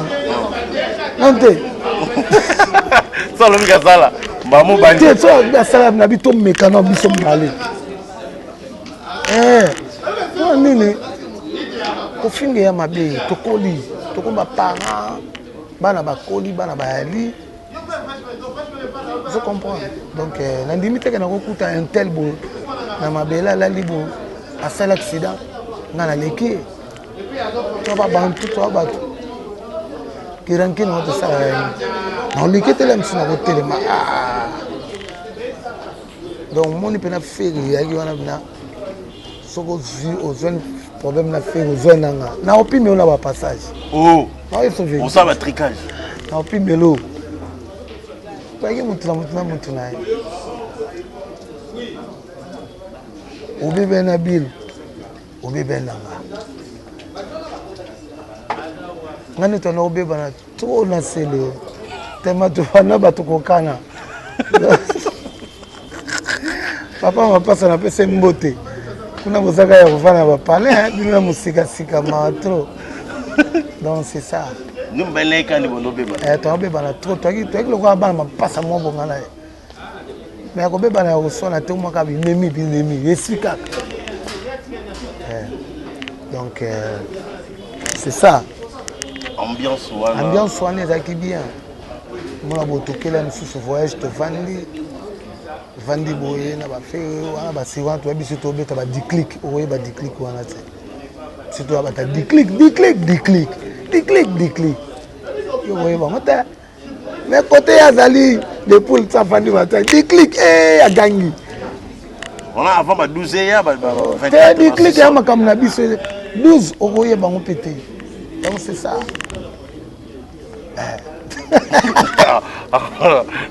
Nante. Ça le mika sala. Mamu bandi. Tu so na sala na bito mekano biso male. Non nini. Ko finga ya mabe to koli, to ko ba parents, bana ba koli, bana ba ali. Je comprends. Donc, la limite que nous avons un tel beau, dans ma belle la libo, à fait l'accident, dans la léquille. Tu vas battre, tu vas battre. Qui ranque notre ça. Dans l'équipe, tu l'aimes sur notre télé. Donc, mon peut faire, il y a ce qu'on vit aux jeunes problèmes à faire aux jeunes. Na opinion là, passage. Oh, on s'en va tricage. Na opinion. Bagi mutuna obi na bil obi benanga ngani to na obi bana to na sele tema to na batukokana papa mapasa na pese mbote kuna muzaka ya kufanya bapale bila musika sika matro donc c'est ça. Nous benez quand nous bébé. Toi bébé na trop toi qui le quoi ba ma passe moi bon ngala. Mais ko bébé na so na te mo ka bi nemi explique. Donc c'est ça. Ambiance soignée ça qui bien. Moi bo tokela nsusu voyage to vandi boye na ba fe wana ba siwa to biso to beta ba déclic oye ba déclic wana te. Surtout ba ta déclic. Yo voyez bon mais côté Azali les poules ça fandi matin déclic a gagné on a avant ba 12 ya ba 24 déclic ya makam na biso 12 au voyez bango pété donc c'est ça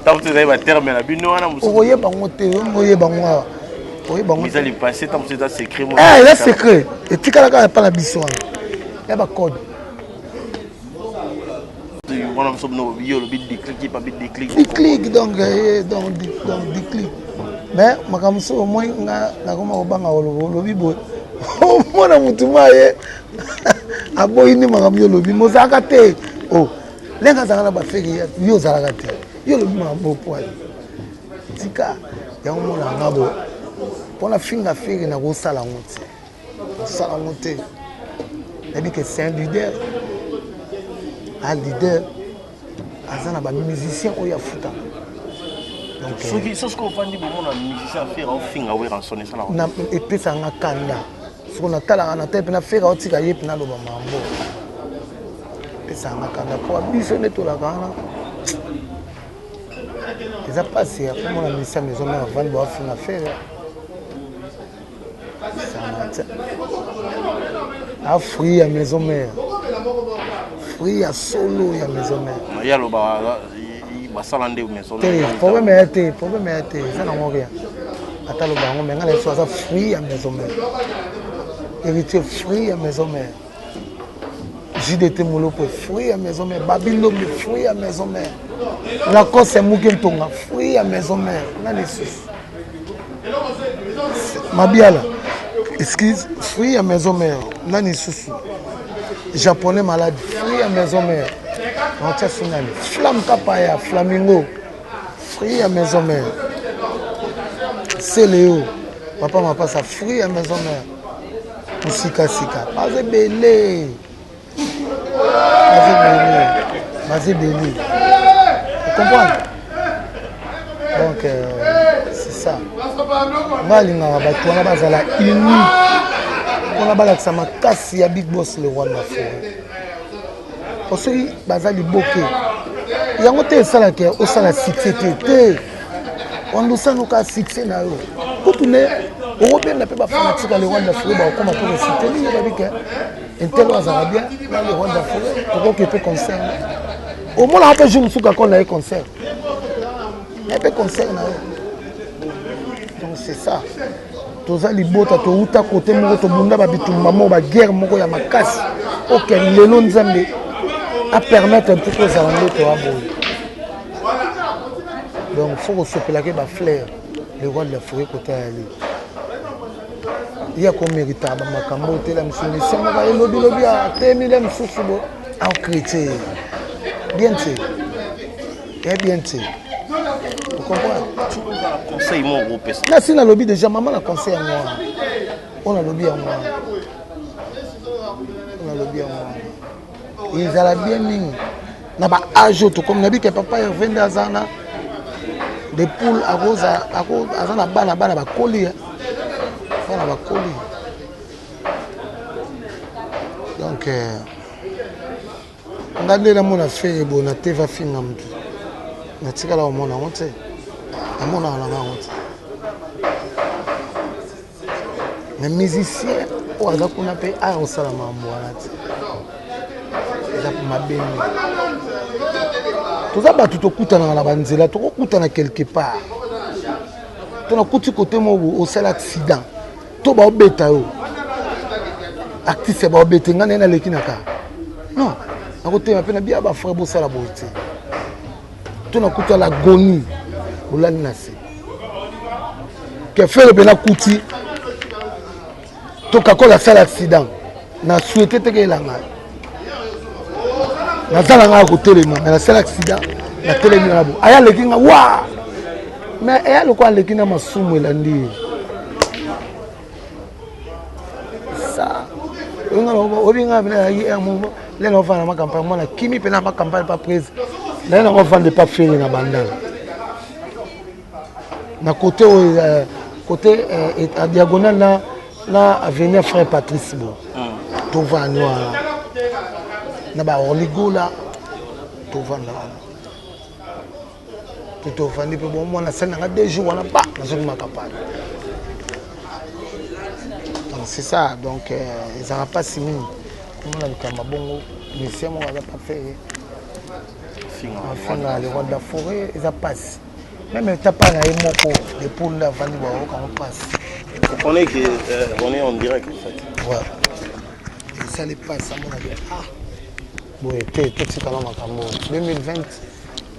tant que ça va terminer la bino wana au voyez bango te voyez bango voyez bango ils allaient passer tant que c'est secret moi là secret et tikala ka pas la biso ya ba code on a somno bio le bit déclic pas bit déclic donc déclic mais makamso au moins na koma obanga lobi boy mona mutuma ye aboyi ni makamyo lobi mozaka te oh lenga zanga ba feki yo zalaka te yo lobi mambo poil tika ya mona ngabo pona finga feki na ko sala ngote et que c'est un leader azana ba musicien oya futa donc ce qu'on fait ni bon na musicien faire en finga we ransonner ça na epesa nga kanda so na tala na tepe na fera otika yep na loba mambo epesa nga kanda pour biso neto la kana eza passé après mon musicien maison mais avant de finga faire ça a fruit à maison mère fruit à solo ya maison mère ya lo ba salande maison problème était ça n'a rien ata lo ba ngo menga le so ça fruit à maison mère héritier fruit à maison mère JDT Molopo fruit à maison mère Babylon fruit à maison mère la cause c'est Mukentonga fruit à maison mère na les sous Mabiala excuse fruit à maison mère nani susu japonais malade fruit à maison mère on tient finale flamme kapaya flamingo fruit à maison mère c'est Léo papa m'a pas ça fruit à maison mère musika sika pas belé tu comprends donc c'est ça balinga bato wana bazala uni On a balak sama kasi ya Big Boss le roi de la forêt. Parce que bazali boké. Yango te sala ke o sala succès te. On nous sent ka succès na yo. Kutune Européen na pe ba fanatique le roi de la forêt ba comme pour citer ni ba bika. Intel wa Arabia na le roi de la forêt pour que peut concert. Au moins on peut jouer musuka kon na concert. Na pe concert na yo. Donc c'est ça. Toza libota to uta côté moko to bunda ba bitumba mo ba guerre moko ya makasi. OK, lelo nzambe à permettre un petit peu ça en to aboy. Donc faut se plaquer ba fleur le roi de la forêt côté ali. Il y a comme mérita ba makambo te la msini sema ba lobi lobi a temile msusu bo en chrétien. Bien tu. Et bien tu. Vous comprenez? Conseil mon groupe. Là si na lobby déjà maman a conseil à moi. On a lobby à moi. On a lobby à moi. Ils allaient bien mis. Na ba âge to comme nabi que papa est venu à Zana. Des poules à rose à Zana bana ba colis. Bana ba colis. Donc ngande la mona fait bon na teva finga mtu. Na tika la mona wote. Amona na ngawote. Les musiciens ou aza kuna pe a osala mambo wana ti. Eza ma beni. Toza ba tutokutana na banzela, tokutana quelque part. Tona kuti côté mo osala accident. To ba obeta yo. Artiste ba obeta ngana na lekinaka. Non, à côté ma pe na bia ba frère bo sala bote. Tona kuta la goni. Olani nase. Que fait le bena kuti. Toka kola sala accident na souhaité te ke langa na sala nga ko telema na sala accident na telemi na bo aya lekinga wa mais aya le ko lekina masumu elandi ça nga no obinga bina yi amu le no fa na ma campagne mona kimi pe na ma campagne pas prise là na va pas faire na bandala na côté côté à diagonale na avenir frère Patrice Bo to va noa na ba oligola to va na to va ni pe bon moi na scène na 2 jours na ba na zo ma campagne. Donc c'est ça, donc ils n'ont pas si mis comme on a le Kamabongo mais si on va pas faire enfin le roi de la forêt ils passent même le tapin là est moko les poules là vandi ba quand on passe. Vous comprenez qu'on est en direct en fait. Ouais. Et ça les passe à mon avis. Ah. Bon, et tout ce qu'on a en 2020,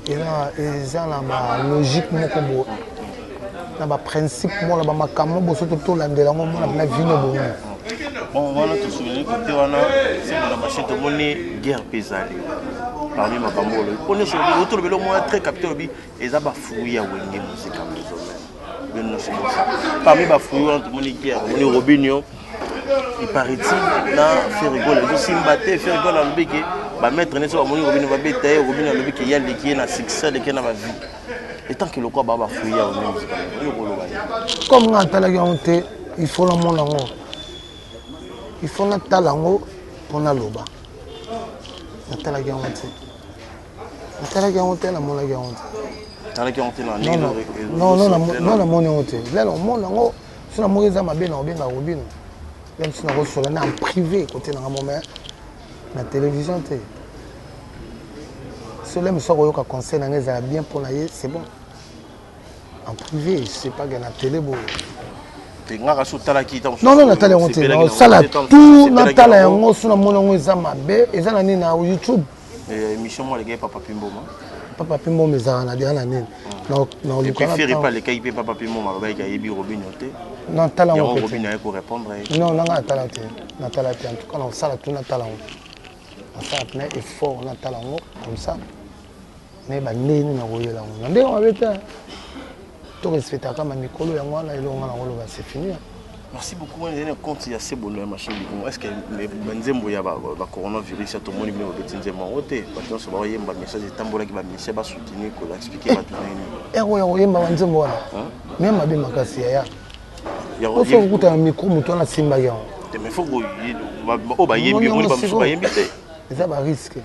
ils ont la logique moko bo. Na ba principe mo la ba makambo bo so to la ndela mo na na vino bo. Bon, on va te souvenir côté wana c'est dans la machine de monnaie guerre pesale. Parmi makambo le. On est sur le autour de l'homme très capté le bi et ça ba fouiller wenge musique en maison. Parmi les fruits, on est Robinho. Il paraît-il, là, fait rigoler. Je suis battu, fait rigoler dans le bec. Maître Nesso, Robinho va bêter, Robinho dans le bec, il y a des qui est dans le succès, des qui est dans la vie. Et tant que le corps va fouiller, comme on a la garantie, il faut le monde en haut. Il faut le talent pour la loba. On a la garantie. On a la garantie, on a la garantie. Non, la monnaie honte. Là, on monte en haut. Si on a mangé ça, ma bien, on bien à Robin. Même si on a reçu en privé, côté dans un moment, la télévision, si on a un conseil, on a bien pour l'aller, c'est bon. En privé, je ne sais pas, il y a la télé. Non, non, Nathalie, on est ça là, tout Nathalie, on est sur la monnaie, on est YouTube. Émission, moi, les gars, Papa Pimbo. Papa Pimbo, mais ça, on a dit à l'année. Et puis, faire pas les cas, Papa Pimbo, ma bague, il y a Robin. Non, talent. Robin pour répondre. Non, non, talent. Nathalie, en tout cas, on sait tout notre talent. On sait un effort, on a talent comme ça. Mais bah, né, nous n'avons pas eu là. On avait été. Tout respecté comme un micro, et on a c'est fini. Merci beaucoup. Moi, j'ai un compte, il y a ces bonnes machines. Est-ce que Benzembo y a le coronavirus, tout le monde est Benzembo en hauteur. Parce que c'est un message de Tambola qui va me soutenir, qui va expliquer ma tournée. Oui, Benzembo. Même à Bimakasi, il faut écouter un micro, mouton à Simbayan. mais faut que oh ba yembi moni ba musu ba yembi te ça va risque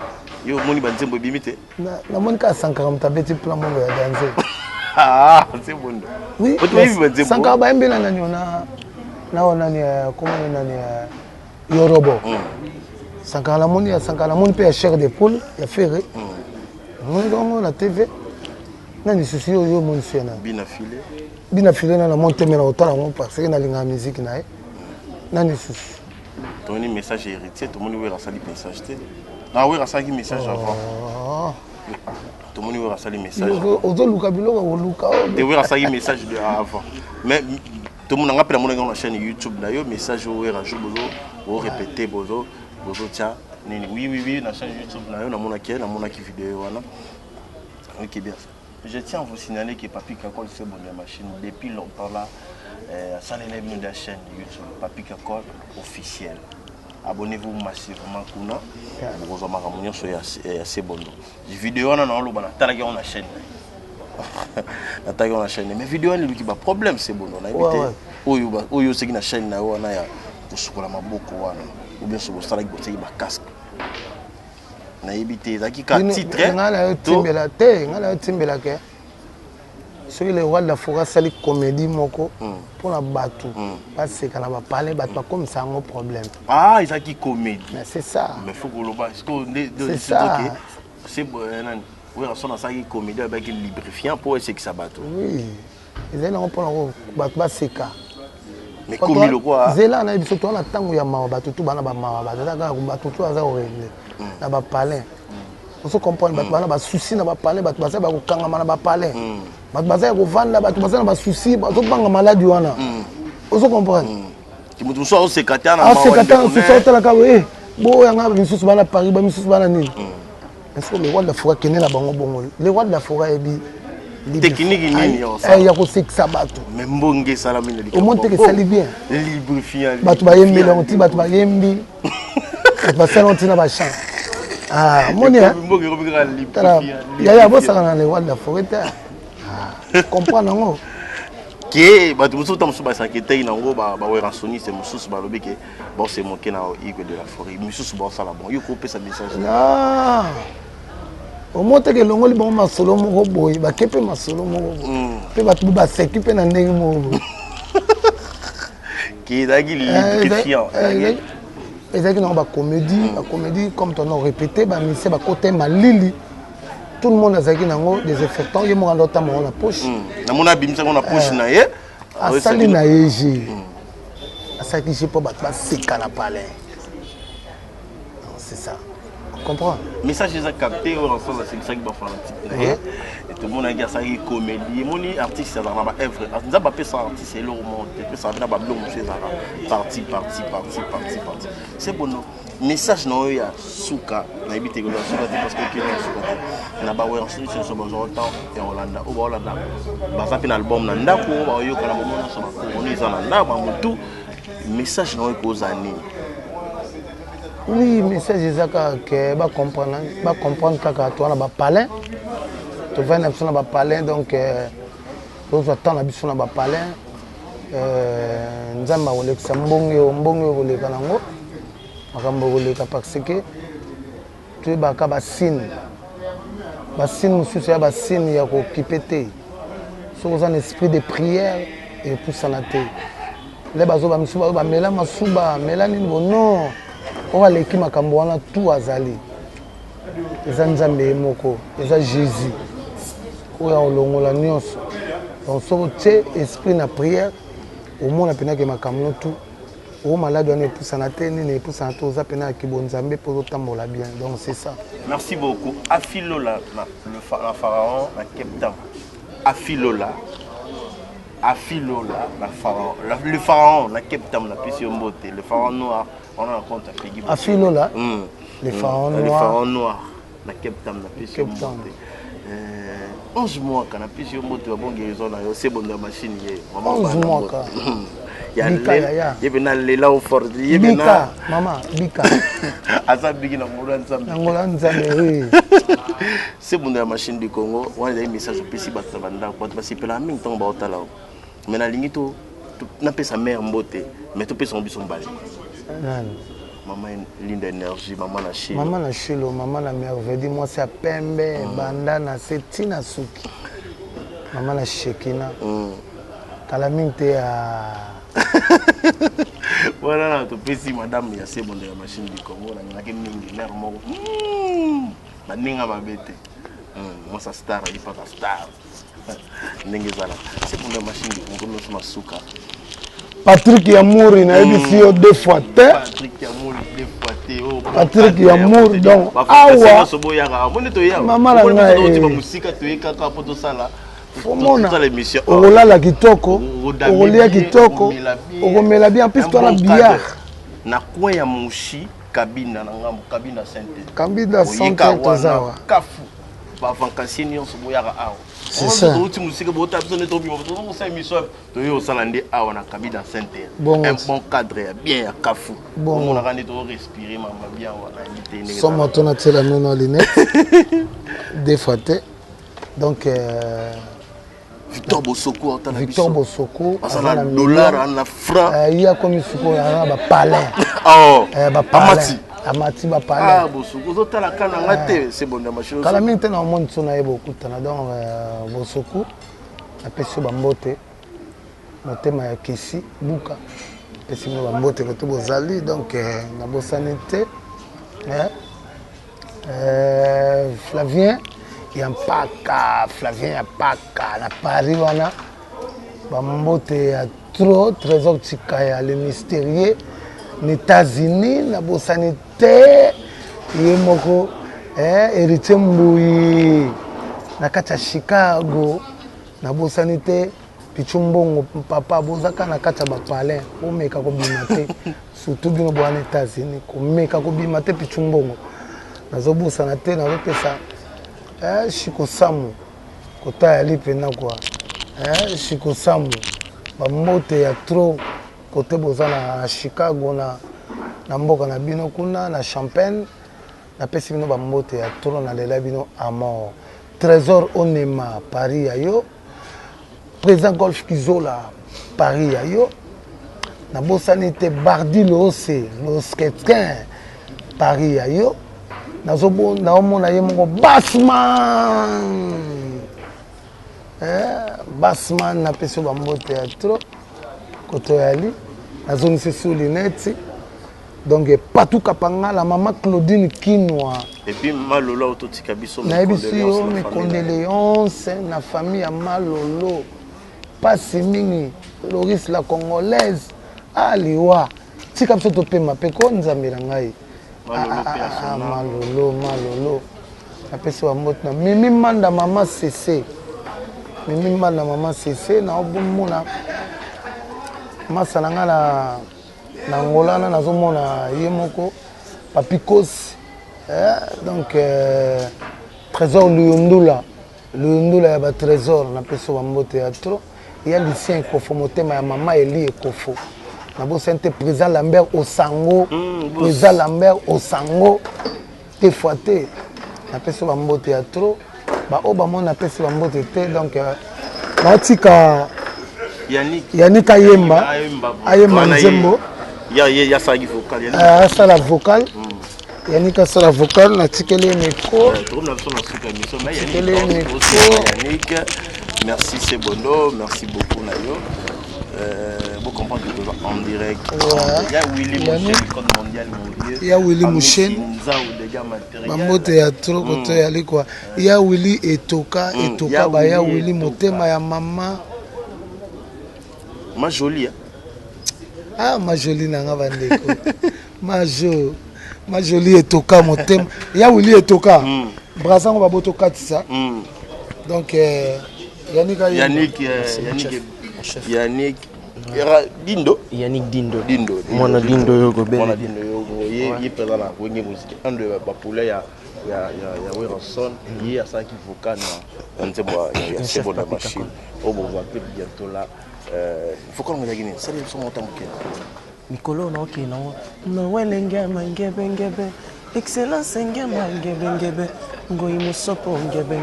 yo moni ba nzembo bimi te na moni ka sankara mtabeti plan mongo ya danser ah c'est bon oui sankara ba yembi na nani na ona ni comment nani yorobo sankara la moni pe chair de poule ya ferré moni donc na TV nani souci yo moni sena bina filé na monte mena otala ngo parce que na linga musique na nani souci ton message héritier tout le monde veut rasali message te ah oui rasali message avant tout le monde veut rasali message ozo luka biloko o luka te veut rasali message de avant mais tout le monde n'a pas la monnaie chaîne YouTube là yo message au rajo bozo au répéter bozo tiens oui na chaîne YouTube là yo na mona ki vidéo wana OK bien je tiens à vous signaler que Papi Kakol c'est bon la machine depuis longtemps là ça l'élève de la chaîne YouTube Papi Kakol officiel. Abonnez-vous massivement kuna vous amara munyo so ya c'est bon. Les vidéos na lo bana talaki on la chaîne. Attaquer on la chaîne mais vidéo ni qui ba problème c'est bon on a évité oyo c'est qui na chaîne na wana ya kusukola maboko wana ou bien so sala ki bote ba casque. Na évité zaki ka titre ngala timbela te ngala timbela ke soki le roi de la forêt sali comédie moko pour la batu parce que na ba parler batu pas comme ça un problème ah ils a qui comédie mais c'est ça mais faut que le bas c'est ça c'est nan oui on sonne ça qui comédie avec lubrifiant pour essayer que ça bateau oui ils ont pour batu ba seka mais comme le quoi zela na biso to na tango ya mawa batu tu bana ba mawa batu daga batu tu aza orele na ba parler on se comprend batu bana ba souci na ba parler batu ba ko kanga na ba parler batu baza ko vanda batu baza na ba souci bazo banga maladie wana on se comprend ki mutu so sekata na mawa sekata so tala ka we bo yanga bisusu bana Paris ba bisusu bana nini est-ce que le roi de la forêt kené na bango bongo le roi de la forêt ebi technique nini yo ça ya ko sekisa batu mais mbonge sala mina au monte que ça bien lubrifiant batu ba yembi la onti batu ba yembi ba sala onti na ba chant ah monia mbonge ko bika lubrifiant ya bosaka na le roi de la forêt comprendre ngo que batu musu tamusu ba sakete na ngo ba wera soni c'est musu ba lobi ke bon c'est moqué na igwe de la forêt musu ba sala bon yo ko pesa message ah au moins que longoli bon masolo moko boy ba kepe masolo moko pe batu ba s'équiper na ndenge moko qui dagi lubrifiant ezaki na ba comédie comme ton nom répété ba mise ba côté malili tout le monde azaki nango des effectants ye mo andota mo na poche na mona bimisa ko na poche na ye asali na yeji asaki je po ba seka na palais c'est ça comprends message est capté au sens de c'est ça qui va faire un type et tout le monde a dit ça qui comédie moni artiste ça va œuvre ça va pas ça artiste c'est le monde et ça va pas blog monsieur ça parti c'est bon message non il y a souka na habité ko souka parce que qui est souka na ba ouais ensuite sur besoin temps et Hollanda au Hollanda ba ça fin album na ndako ba yo kana moment na so ba on est en ndako mutu message non ko zani oui message ezaka que ba comprendre kaka toi na ba palais to va na biso na ba palais donc donc attend na biso na ba palais nzamba olekisa mbongo oleka nango makambo oleka parce que tu baka ba signe mususu ya ba signe ya ko kipete so un esprit de prière et pour sanaté les bazo ba misuba ba mela masuba mela nini non on va l'équipe makambo wana tout azali eza nzambe moko eza Jésus oya olongola nyonso donc so te esprit na prière au monde pena ke makambo tout au malade wana epusana te nini epusana te oza pena ki bonzambe po otambola bien donc c'est ça merci beaucoup Afilola le pharaon la Cape Town Afilola la pharaon le pharaon la Cape Town la puissance beauté le pharaon noir on a un compte à Peggy Afilola le pharaon noir la Cape Town la puissance beauté 11 mois quand la puissance beauté bon guérison là c'est bon la machine hier 11 mois quand il y a les là au fort il y a maman bika asa bigi na ngola nzambe c'est bon la machine du Congo on a des messages pesi ba tabanda kwa ba sipela mingi temps ba otala mais na lingito na pesa mère mbote mais to pesa mbiso mbali Maman Linda Énergie, maman na Chilo. Maman na Chilo, maman na Merveille, moi c'est à Pembe, Bandana, c'est Tina Souki. Maman na Shekina. Calamité à. Voilà, tu peux si madame ya c'est bon de la machine du Congo, na ngaki mingi mère moko. Na ninga mabete. Moi ça star, il pas star. Ndenge zala. C'est bon de la machine du Congo, nous sommes souka. Patrick Yamour, il a dit si 2 fois. Patrick Yamour, 2 fois. Patrick Yamour, donc. Ah ouais. Maman la ngaye. Musique tu es kaka poto sala. Okolala kitoko, okolia kitoko, okomela bien, en plus toi na billard. Na coin ya Mushi, cabine na ngambo, cabine santé. Cabine santé tozawa. Kafu. Ba vacances nyonso boyaka awa. C'est ça. Tu musique bo ta besoin de tomber, on sa émission, to yo salande awa na cabine santé. Un bon cadre bien ya kafu. On a rendu to respirer mama bien wana invité. Somme ton a tela non lunette. Des fois. Donc Victor Bosoko, Victor Bosoko, un dollar, un franc. Il y a comme il y a un palais. Oh, Amati. Amati, un palais. Ah, Bosoko, c'est bon, la machine. Quand la mine est dans le monde, on a beaucoup de temps. Bosoko, la personne bambote, le thème est Kessi, Bouka. La personne bambote, le thème Bozali, donc la bossanité. Flavien. Il y a un paka, Flavien, il y a un paka, na Paris, wana. Bambote, il y a trop, trésor Tchikaya, le mystérieux. Les États-Unis, la bossanité, il y a moko, héritier Mboui, na kacha Chicago, la bossanité, Pichumbongo, papa, bozaka na kacha bapalin, o meka ko bimate, surtout bino bo na États-Unis, ko meka ko bimate Pichumbongo. Nazo bossanité, na pesa. Shiko Samu, kota ya lipena kwa. Shiko Samu, bambote ya trop, kote boza na Chicago na mboka na bino kuna na Champagne, na pesi bino bambote ya trop na lela bino Amor. Trésor Onema, Paris ya yo. Président Golf Kizola, Paris ya yo. Na bosanite Bardi Lose, Losketkin, Paris ya yo. Nazobo na omona ye moko Bassman. Bassman na peso bambote ya trop. Koto yali nazoni se sous lunette. Donc Patou Kapanga la maman Claudine Kinwa. Et puis Malolo autotika biso na biso mes condoléances na famille ya Malolo. Pas mingi Loris la congolaise aliwa. Tika biso to pema pe ko nzambela ngai. Malolo. Apesi wa mbote na mimi manda mama CC. Mimi manda mama CC na obumuna. Masana ngala na ngolana nazomona yemoko papikos. Donc trésor Luyundula. Luyundula ya ba trésor na pesi wa mbote ya trop. Il y a lycée Kofo motema ya mama Eli Kofo. Nabo sente président Lambert Osango, président Lambert Osango, te foité. Na pesi bambote ya trop, ba o ba mona pesi bambote te donc ba tika Yannick Ayemba Nzembo. Ya sa vocal Yannick. Ça la vocal. Yannick a ça la vocal na tikele micro. Yannick, merci c'est bono, merci beaucoup Nayo. Vous comprenez que vous en direct. Il y a Willy Mouchen, code mondial mondial. Il y a Willy Mouchen. Bambote ya trop koto ya likwa. Il y a Willy Etoka, ba ya Willy Motema ya mama. Ma jolie. Ah ma jolie nanga bandeko. Ma jolie Etoka Motema. Il y a Willy Etoka. Brasango baboto katisa. Donc Yannick Dindo. Mwana Dindo yoko bene. Mwana Dindo yoko ye présent na wenge musique. Un de ba poule ya Wilson, il y a ça qui vocal na nzembo ya chef de machine. Au bon va peut bientôt là. Faut qu'on regarde Guinée. Ça son montant que. Mikolo na okay na welenge ngebe. Excellence ngebe. Ngoi musopo ngebe.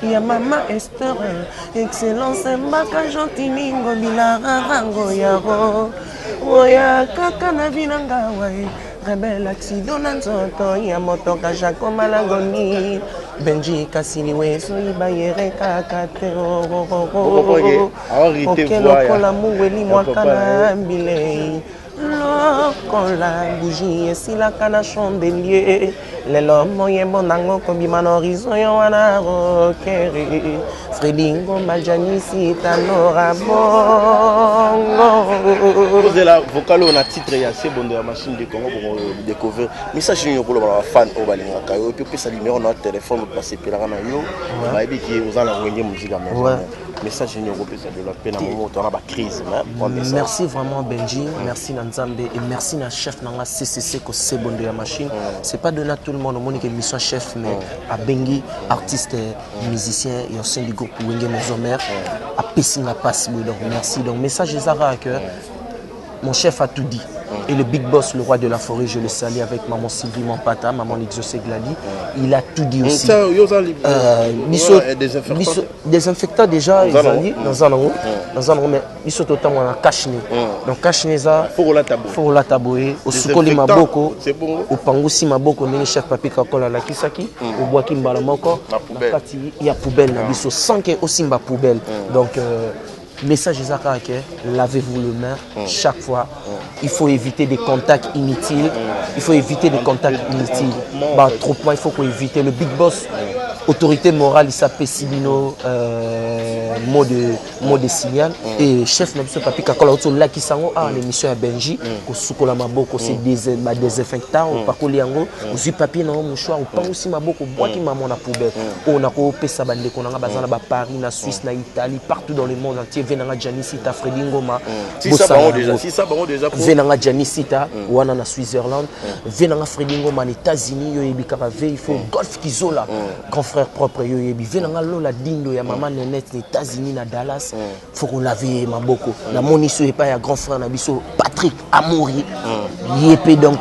Ya mama Esther, excellence mbaka gentini ngobila rango yaro. oya kaka na vinanga wai rebel accident na nzoto ya motoka Jaco Malangoni Benji kasini weso ibayere kaka te okelokola muweli mwakana mbile lokola bougie esilaka na chandelier lelo moyembo nango kobima na horizon yo wana rokere Fredingo Majanisi Tanora Bongo. Vous la vocal on a titre ya c'est bon de la machine de Congo pour découvrir message yo pour la fan au balinga kayo et puis ça numéro na téléphone pour passer pela na yo ba ebi ki vous allez envoyer musique à moi message yo pour ça de la peine à moment on a ba crise merci vraiment Benji merci Nanzambe et merci na chef na CCC ko c'est bon de la machine c'est pas donné à tout le monde au monde que mission chef mais à Bengi artiste musicien et au sein du groupe Wenge Mesomer à Pessinga passe donc merci donc message des Zara que mon chef a tout dit et le big boss le roi de la forêt je le salue avec maman Sylvie Mampata maman Exaucé Gladi il a tout dit aussi désinfectant déjà ils ont dit dans un mais ils sont totalement en cache donc cache ça faut la tabouer au sukoli maboko au pangusi maboko ni chef papi kakola la kisaki au bois kimbala moko il y a poubelle na biso sans que aussi ma poubelle donc message Zaka que lavez-vous les mains chaque fois. Il faut éviter des contacts inutiles. Il faut éviter des contacts inutiles. Bah, trop point, il faut qu'on évite. Le big boss, autorité morale, il s'appelle Silino, mot de signal. Et chef Nabso Papi Kakola, là qui s'en va à l'émission à Benji, au Soukola Maboko, c'est désinfectant, au Pakoliango, au Zupapi, au mouchoir, au Pan aussi Maboko, au bois qui m'a mon poubelle. On a coupé ça, on a basé à Paris, na Suisse, na Italie, partout dans le monde entier. Venanga Janisita Fredingoma si ça bon déjà Venanga Janisita wana na Switzerland Venanga Fredingoma na États-Unis yo ebikaka ve il faut golf kizola grand frère propre yo ebi Venanga lola dindo ya maman Nenette na États-Unis na Dallas faut qu'on laver maboko na moniso et pas ya grand frère na biso Patrick Amouri yepé donc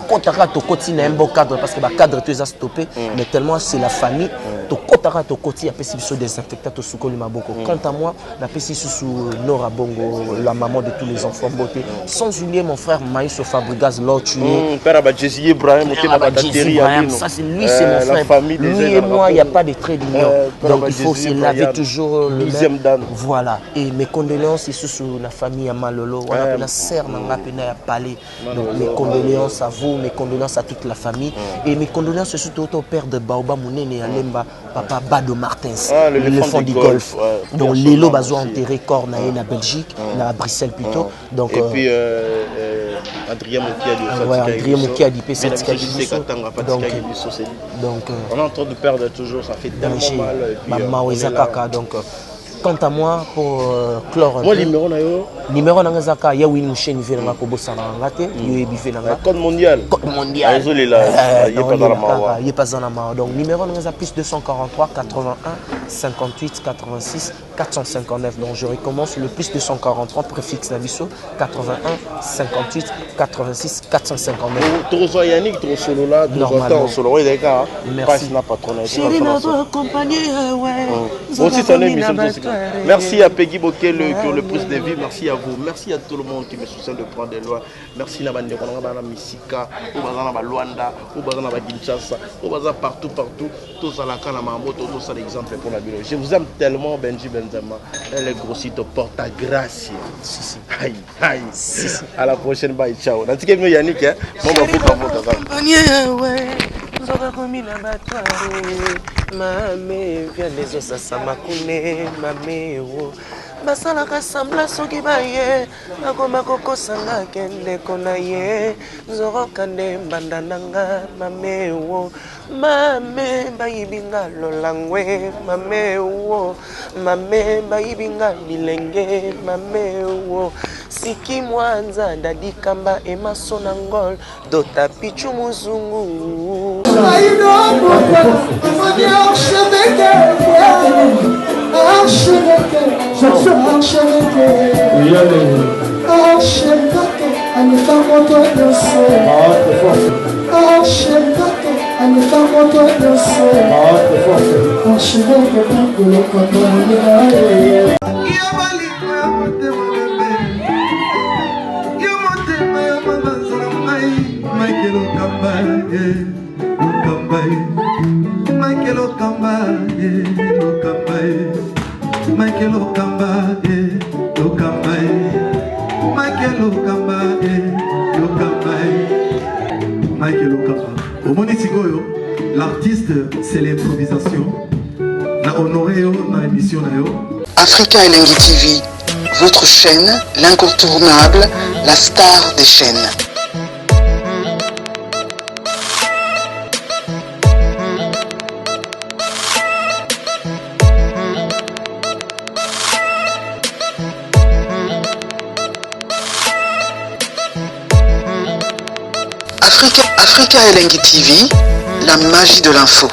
kotaka to koti na un cadre parce que ba cadre tu as stoppé mais tellement c'est la famille to kotaka to koti apesi biso désinfectant to sukoli maboko quant à moi na pesi sous Nora Bongo, la maman de tous les enfants beauté. Sans oublier mon frère Maïs Fabrigas, l'autre père Abadjesi Ibrahim, ça c'est lui, c'est mon frère. Lui et moi, il n'y a pas de trait d'union. Donc il faut se laver toujours le main. Voilà. Et mes condoléances, c'est sous la famille à Malolo. On appelle la sœur, on appelle la palais. Donc mes condoléances à vous, mes condoléances à toute la famille. Et mes condoléances surtout au père de Baoba Mounene et à Lemba, papa Bado Martins, l'éléphant du golf. Donc Lélo Bazo enterré corps na Belgique, na Bruxelles plutôt. Donc et puis Adrien Moki a dit donc on est en train de perdre toujours, ça fait tellement mal. Donc quant à moi pour chlore moi numéro na ngazaka ya win machine vient na kobosana ngate yo ebife na code mondial désolé là il est pas dans la main donc numéro na ngazaka plus 243 81 58 86 459 donc je recommence le plus 243 préfixe na biso 81 58 86 459 trop Yannick trop solo là normalement solo il est là merci na patronage chérie notre accompagné aussi ton émission. Merci à Peggy Bokeh qui ont le plus de vie. Merci à vous. Merci à tout le monde qui me soutient de prendre des lois. Merci à Bande Konanga, Misika, au Bazana Luanda, au Bazana Kinshasa, au Bazana partout. Tout ça, la Kanamambo, tout ça, l'exemple pour la biologie. Je vous aime tellement, Benji Benzema. Elle est grossite, porte à grâce. Aïe, aïe. À la prochaine, bye, ciao. Dans ce cas, Yannick, mon bafou, Zoka komina batware mame via les osasa makune mame wo basala kasambla soki baye akoma kokosanga kende kona ye zoroka nde mbanda nanga mame wo mame bayibinga lolangwe mame wo mame bayibinga milenge mame wo siki mwanza dadi kamba emasona ngol dota pichu muzungu Lokamba, Lokamba, Michael Lokamba, Lokamba, Michael Lokamba. Au Monitigoyo, l'artiste, c'est l'improvisation. Na honoré dans l'émission. Africa Elengi TV, votre chaîne, l'incontournable, la star des chaînes. Africa Elengi TV, la magie de l'info.